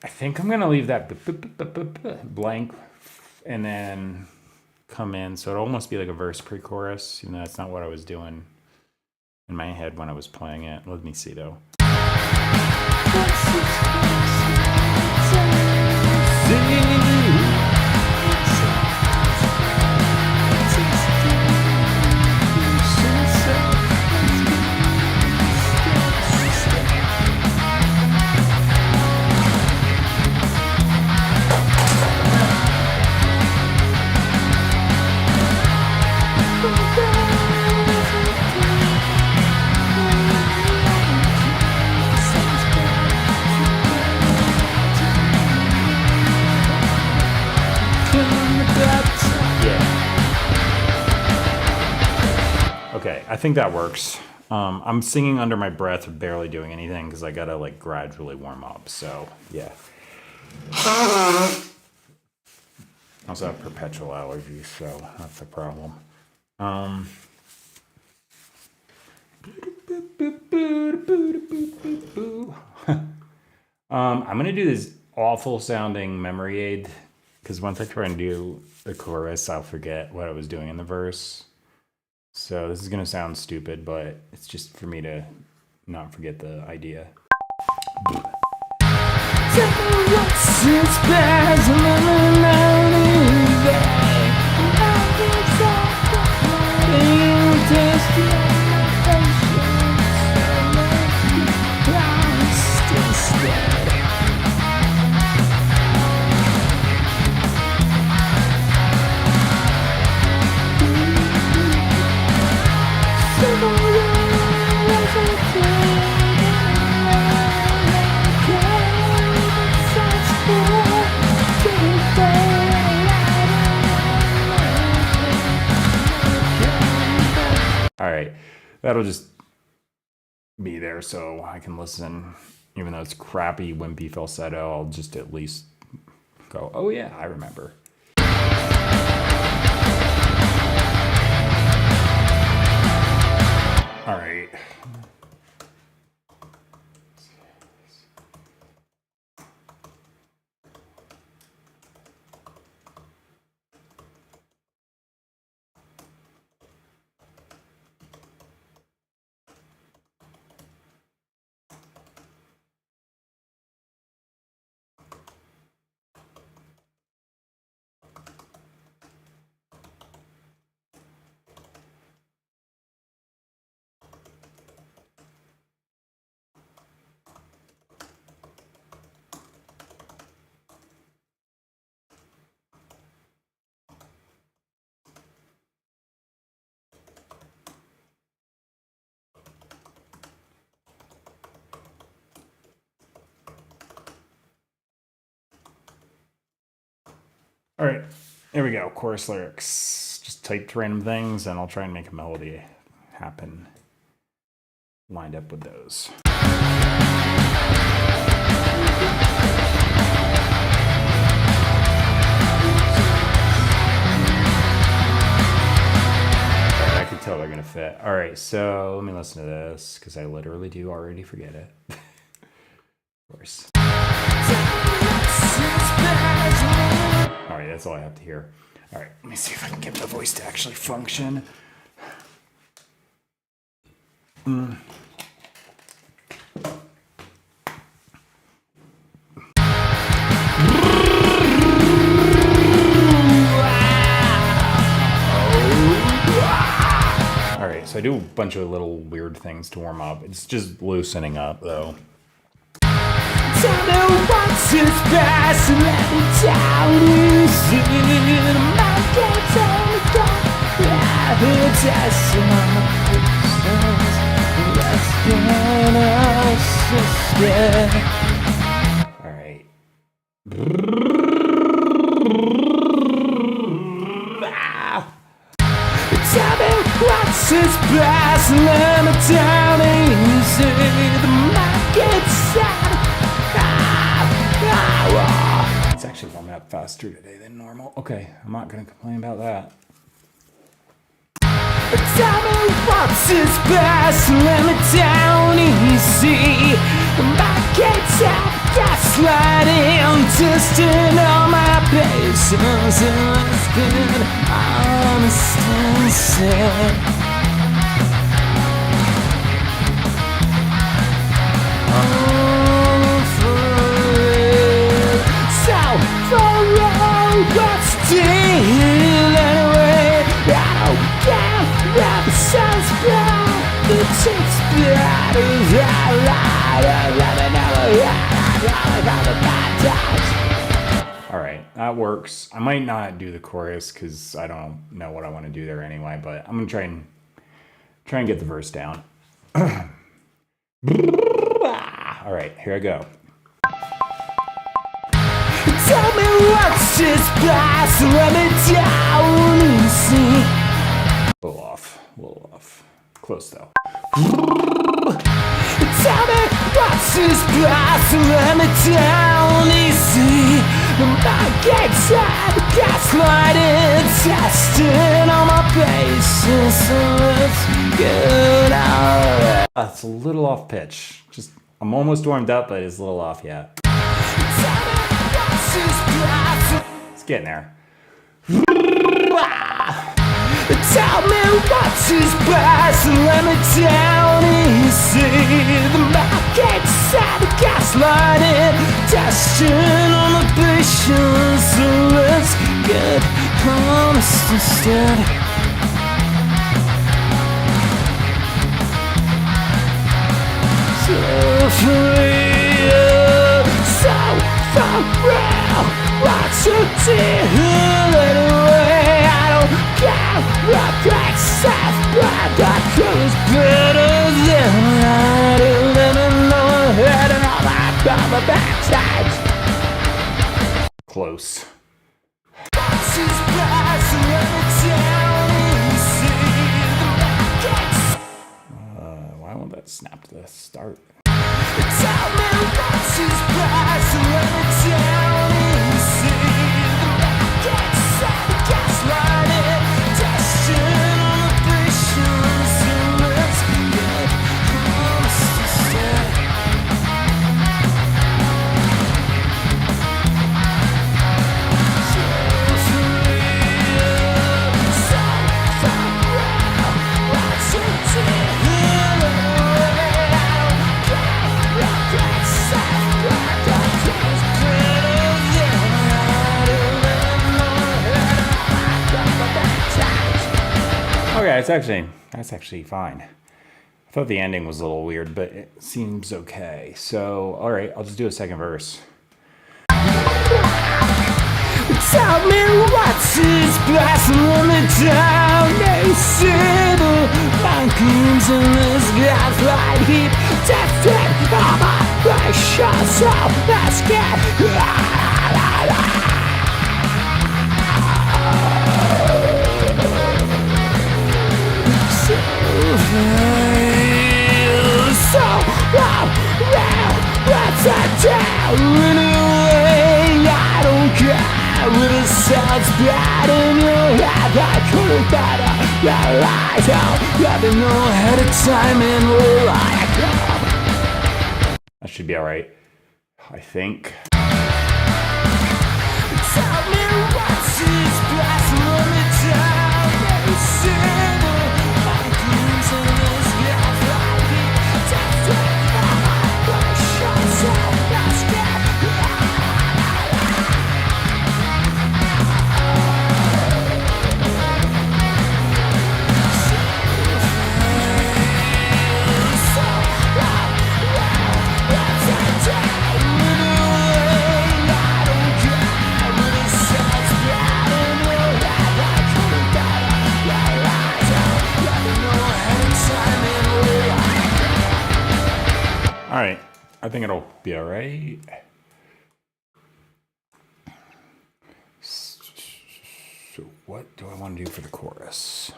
I think I'm gonna leave that blank and then come in, so it'll almost be like a verse pre-chorus, even though that's not what I was doing in my head when I was playing it. Let me see though. Okay, I think that works. I'm singing under my breath, barely doing anything because I gotta like gradually warm up. So yeah. I also have perpetual allergies, so that's the problem. I'm gonna do this awful sounding memory aid because once I try and do the chorus, I'll forget what I was doing in the verse. So this is gonna sound stupid, but it's just for me to not forget the idea. All right, that'll just be there so I can listen. Even though it's crappy, wimpy falsetto, I'll just at least go, oh yeah, I remember. All right. All right, there we go. Chorus lyrics. Just typed random things, and I'll try and make a melody happen lined up with those. I can tell they're gonna fit. All right, so let me listen to this because I literally do already forget it. Of course. All right, that's all I have to hear. All right, let me see if I can get my voice to actually function. All right, so I do a bunch of little weird things to warm up. It's just loosening up, though. Tell me what's his best, let me down easy. My gates on the door, testing on the pieces. Let's get assisted. All right. Tell me what's his best, let me down easy. The market's out. It's actually warming up faster today than normal. Okay, I'm not gonna complain about that. Tell me what's his best, let me down easy. My gates out, gaslighting, testing all my patience. And it's good, honest and sad. What's deal anyway? I don't care what the sun's bright. The chips bright as I light. All right, that works. I might not do the chorus because I don't know what I want to do there anyway, but I'm gonna try and get the verse down. All right, here I go. Tell me what's his best, let me down easy. A little off. Close though. Tell me what's his best, let me down easy. My gates out, gaslighted, testing all my bases. So let's get out. It's a little off pitch. I'm almost warmed up, but it's a little off yet. It's getting there. Tell me what's his best, let me down easy. The market's out, gaslighted, testing on the patience. So let's get honest instead. So real, so for real. What's your deal anyway? I don't care what they say, but that is better than I do. Let me know head and all that from the backside. Close. What's his best, let me down easy. The market's Why won't that snap to the start? tell me what's his best, let me down easy. The market's out, gaslighted, testing on the patience. So let's get honest instead. So for real, so for real. What's your deal anyway? I don't care what they say, but that is better than I do. Let me know head and all that from the backside. Okay, that's actually fine. I thought the ending was a little weird, but it seems okay. So, all right, I'll just do a second verse. Tell me what's his best, let me down. They see the mountains in this gaslight heat. Tested all my patience, so let's get so real, so real. What's that down anyway? I don't care. With it sounds bad in your head, I couldn't better realize how let me know ahead of time and will I come. That should be all right, I think. Tell me what's this price, let me down. Every single icons in this gap like it. Just take my shots out, let's get All right, I think it'll be all right. So what do I want to do for the chorus?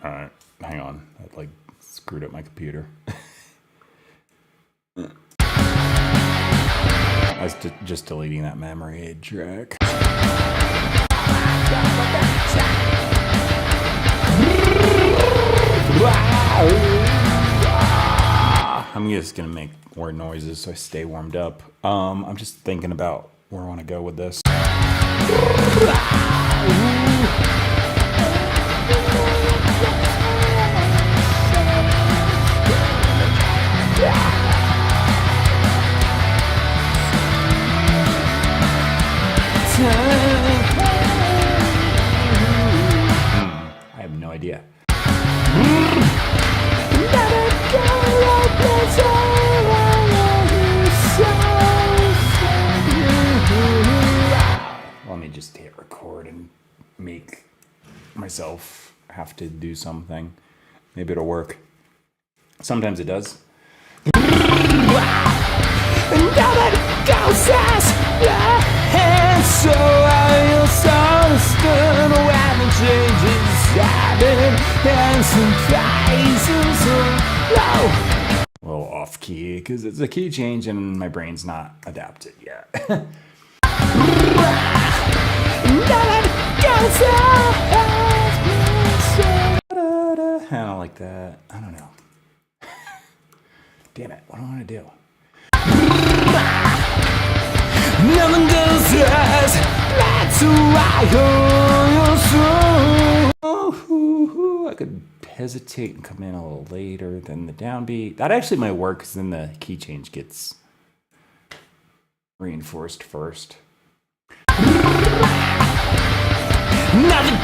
All right, hang on. I like screwed up my computer. I was just deleting that memory aid track. I'm just gonna make more noises so I stay warmed up. I'm just thinking about where I want to go with this. I have no idea. Let me just hit record and make myself have to do something. Maybe it'll work. Sometimes it does. So I understand when the changes happen and surprises are A little off key because it's a key change and my brain's not adapted yet. I don't like that. I don't know. Damn it. What do I want to do? Nothing goes as that's why you're I could hesitate and come in a little later than the downbeat. That actually might work because then the key change gets reinforced first. Nothing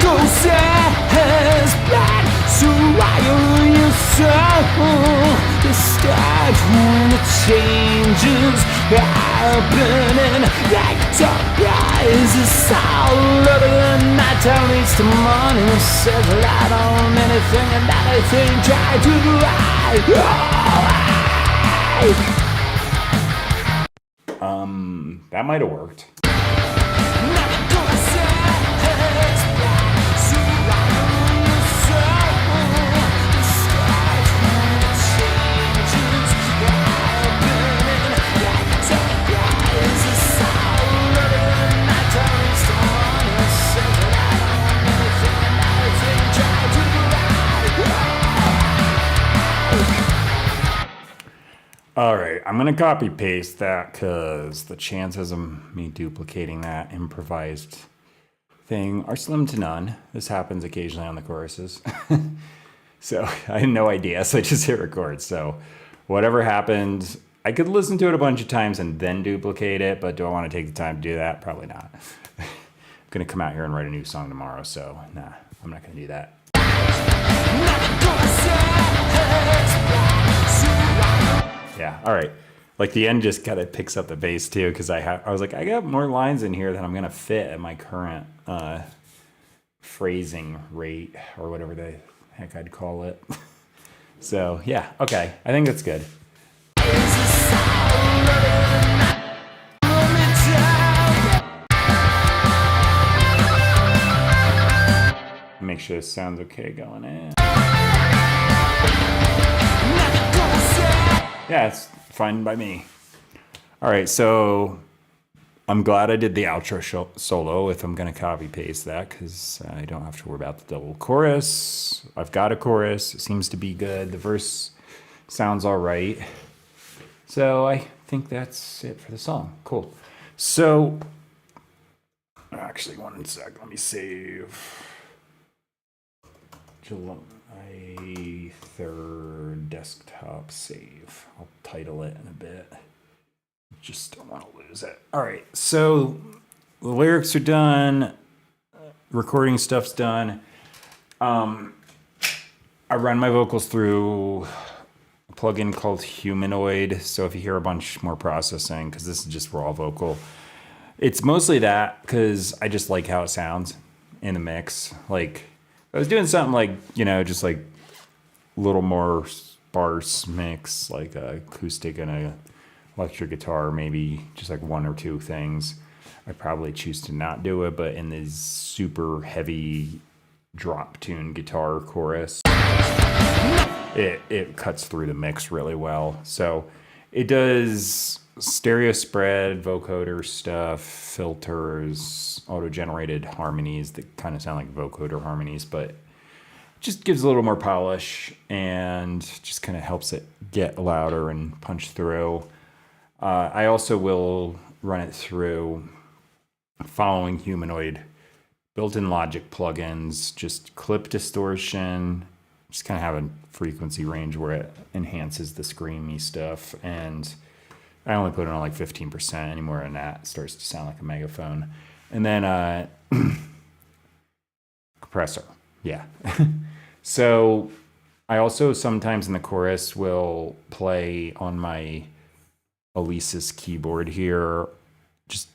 goes as planned, so why are you so start when the changes happening like surprises all over the night time leads to morning. It says a lot on anything and everything. Try to lie. That might have worked. Nothing goes as planned, so why are you so start when the changes happening like surprises all over the night time leads to morning. It says a lot on anything and everything. Try to All right, I'm going to copy paste that because the chances of me duplicating that improvised thing are slim to none. This happens occasionally on the choruses. So I had no idea, so I just hit record. So whatever happened, I could listen to it a bunch of times and then duplicate it, but do I want to take the time to do that? Probably not. I'm going to come out here and write a new song tomorrow, so nah, I'm not going to do that. Yeah, all right. Like the end just kind of picks up the bass too, because I was like, I got more lines in here than I'm gonna fit at my current phrasing rate or whatever the heck I'd call it. So yeah, okay, I think that's good. Make sure this sounds okay going in. Yeah, it's fine by me. All right, so I'm glad I did the outro solo if I'm going to copy paste that because I don't have to worry about the double chorus. I've got a chorus. It seems to be good. The verse sounds all right. So I think that's it for the song. Cool. So, actually, one sec. Let me save. July 3rd desktop save. I'll title it in a bit. Just don't want to lose it. All right, so the lyrics are done. Recording stuff's done. I run my vocals through a plugin called Humanoid. So if you hear a bunch more processing, because this is just raw vocal, it's mostly that because I just like how it sounds in the mix. Like I was doing something like, just like a little more sparse mix, like a acoustic and a electric guitar, maybe just like one or two things. I probably choose to not do it, but in this super heavy drop tune guitar chorus, it cuts through the mix really well. So it does stereo spread, vocoder stuff, filters, auto-generated harmonies that kind of sound like vocoder harmonies, but just gives a little more polish and just kind of helps it get louder and punch through. I also will run it through following Humanoid built-in Logic plugins, just clip distortion, just kind of have a frequency range where it enhances the screamy stuff. And I only put it on like 15%. Any more than that, it starts to sound like a megaphone. And then compressor, yeah. So I also sometimes in the chorus will play on my Alesis keyboard here, just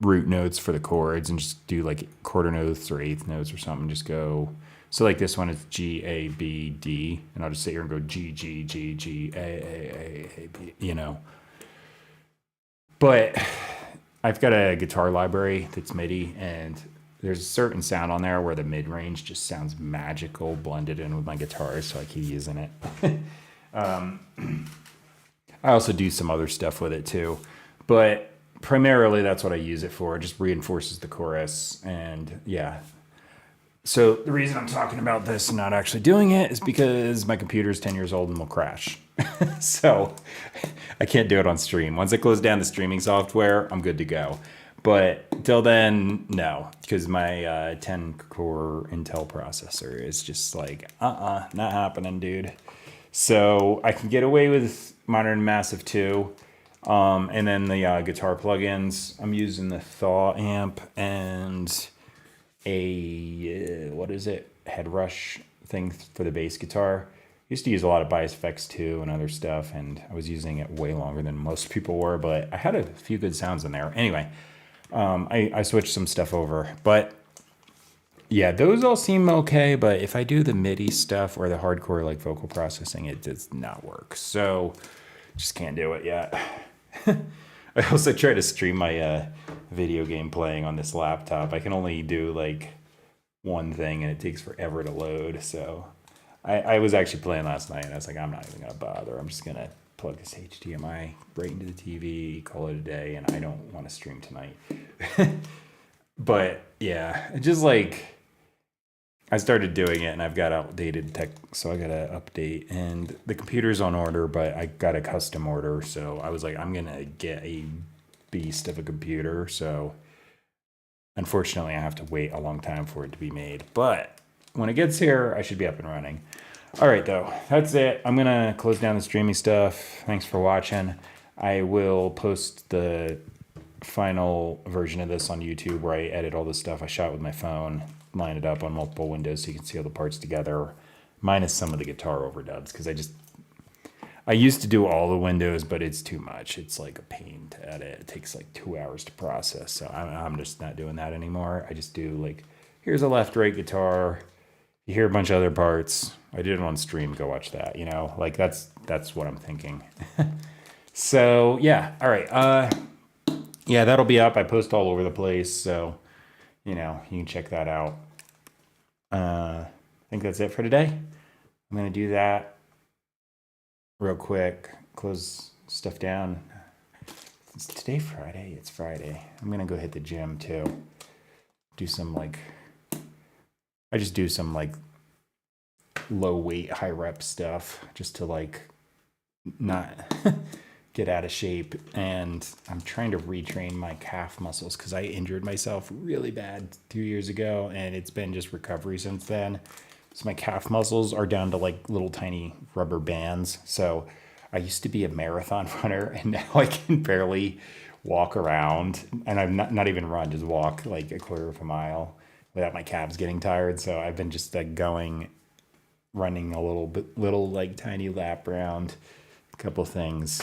root notes for the chords and just do like quarter notes or eighth notes or something. Just go. So like this one is G, A, B, D, and I'll just sit here and go G, G, G, G, A, B, But I've got a guitar library that's MIDI, and there's a certain sound on there where the mid-range just sounds magical blended in with my guitar, so I keep using it. I also do some other stuff with it too, but primarily that's what I use it for. It just reinforces the chorus. And yeah, so the reason I'm talking about this and not actually doing it is because my computer is 10 years old and will crash. So I can't do it on stream. Once I close down the streaming software, I'm good to go. But till then, no, because my 10 core Intel processor is just like, not happening, dude. So I can get away with Modern Massive 2. And then the guitar plugins, I'm using the Thaw amp and a, Head Rush thing for the bass guitar. Used to use a lot of Bias Effects 2 and other stuff, and I was using it way longer than most people were, but I had a few good sounds in there. Anyway, I switched some stuff over, but yeah, those all seem okay, but if I do the MIDI stuff or the hardcore like vocal processing, it does not work. So just can't do it yet. I also try to stream my video game playing on this laptop. I can only do like one thing and it takes forever to load. So I was actually playing last night and I was like, I'm not even going to bother. I'm just going to plug this HDMI right into the TV, call it a day, and I don't want to stream tonight. But yeah, it just like, I started doing it and I've got outdated tech, so I got to update. And the computer's on order, but I got a custom order. So I was like, I'm going to get a beast of a computer. So unfortunately, I have to wait a long time for it to be made. But when it gets here, I should be up and running. All right, though, that's it. I'm going to close down the streaming stuff. Thanks for watching. I will post the final version of this on YouTube where I edit all the stuff I shot with my phone, line it up on multiple windows so you can see all the parts together, minus some of the guitar overdubs, because I used to do all the windows, but it's too much. It's like a pain to edit. It takes like 2 hours to process, so I'm just not doing that anymore. I just do like, here's a left-right guitar. You hear a bunch of other parts. I did it on stream. Go watch that. Like that's what I'm thinking. So yeah, all right. Yeah, that'll be up. I post all over the place, so you can check that out. I think that's it for today. I'm gonna do that real quick. Close stuff down. Is today Friday? It's Friday. I'm gonna go hit the gym too. Do some like, I just do some like low weight, high rep stuff just to like not get out of shape. And I'm trying to retrain my calf muscles because I injured myself really bad 2 years ago, and it's been just recovery since then. So my calf muscles are down to like little tiny rubber bands. So I used to be a marathon runner, and now I can barely walk around, and I'm not even run, just walk like a quarter of a mile without my calves getting tired. So I've been just like running a little like tiny lap around a couple things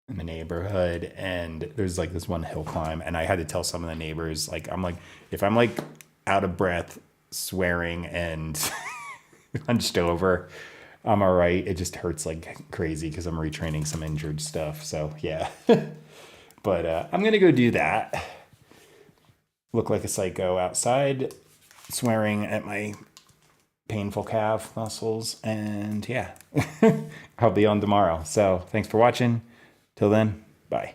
in the neighborhood, and there's like this one hill climb, and I had to tell some of the neighbors, like, I'm like, if I'm like out of breath, swearing, and hunched over, I'm all right. It just hurts like crazy because I'm retraining some injured stuff. So yeah, but I'm gonna go do that. Look like a psycho outside, swearing at my painful calf muscles, and yeah, I'll be on tomorrow. So thanks for watching. Till then, bye.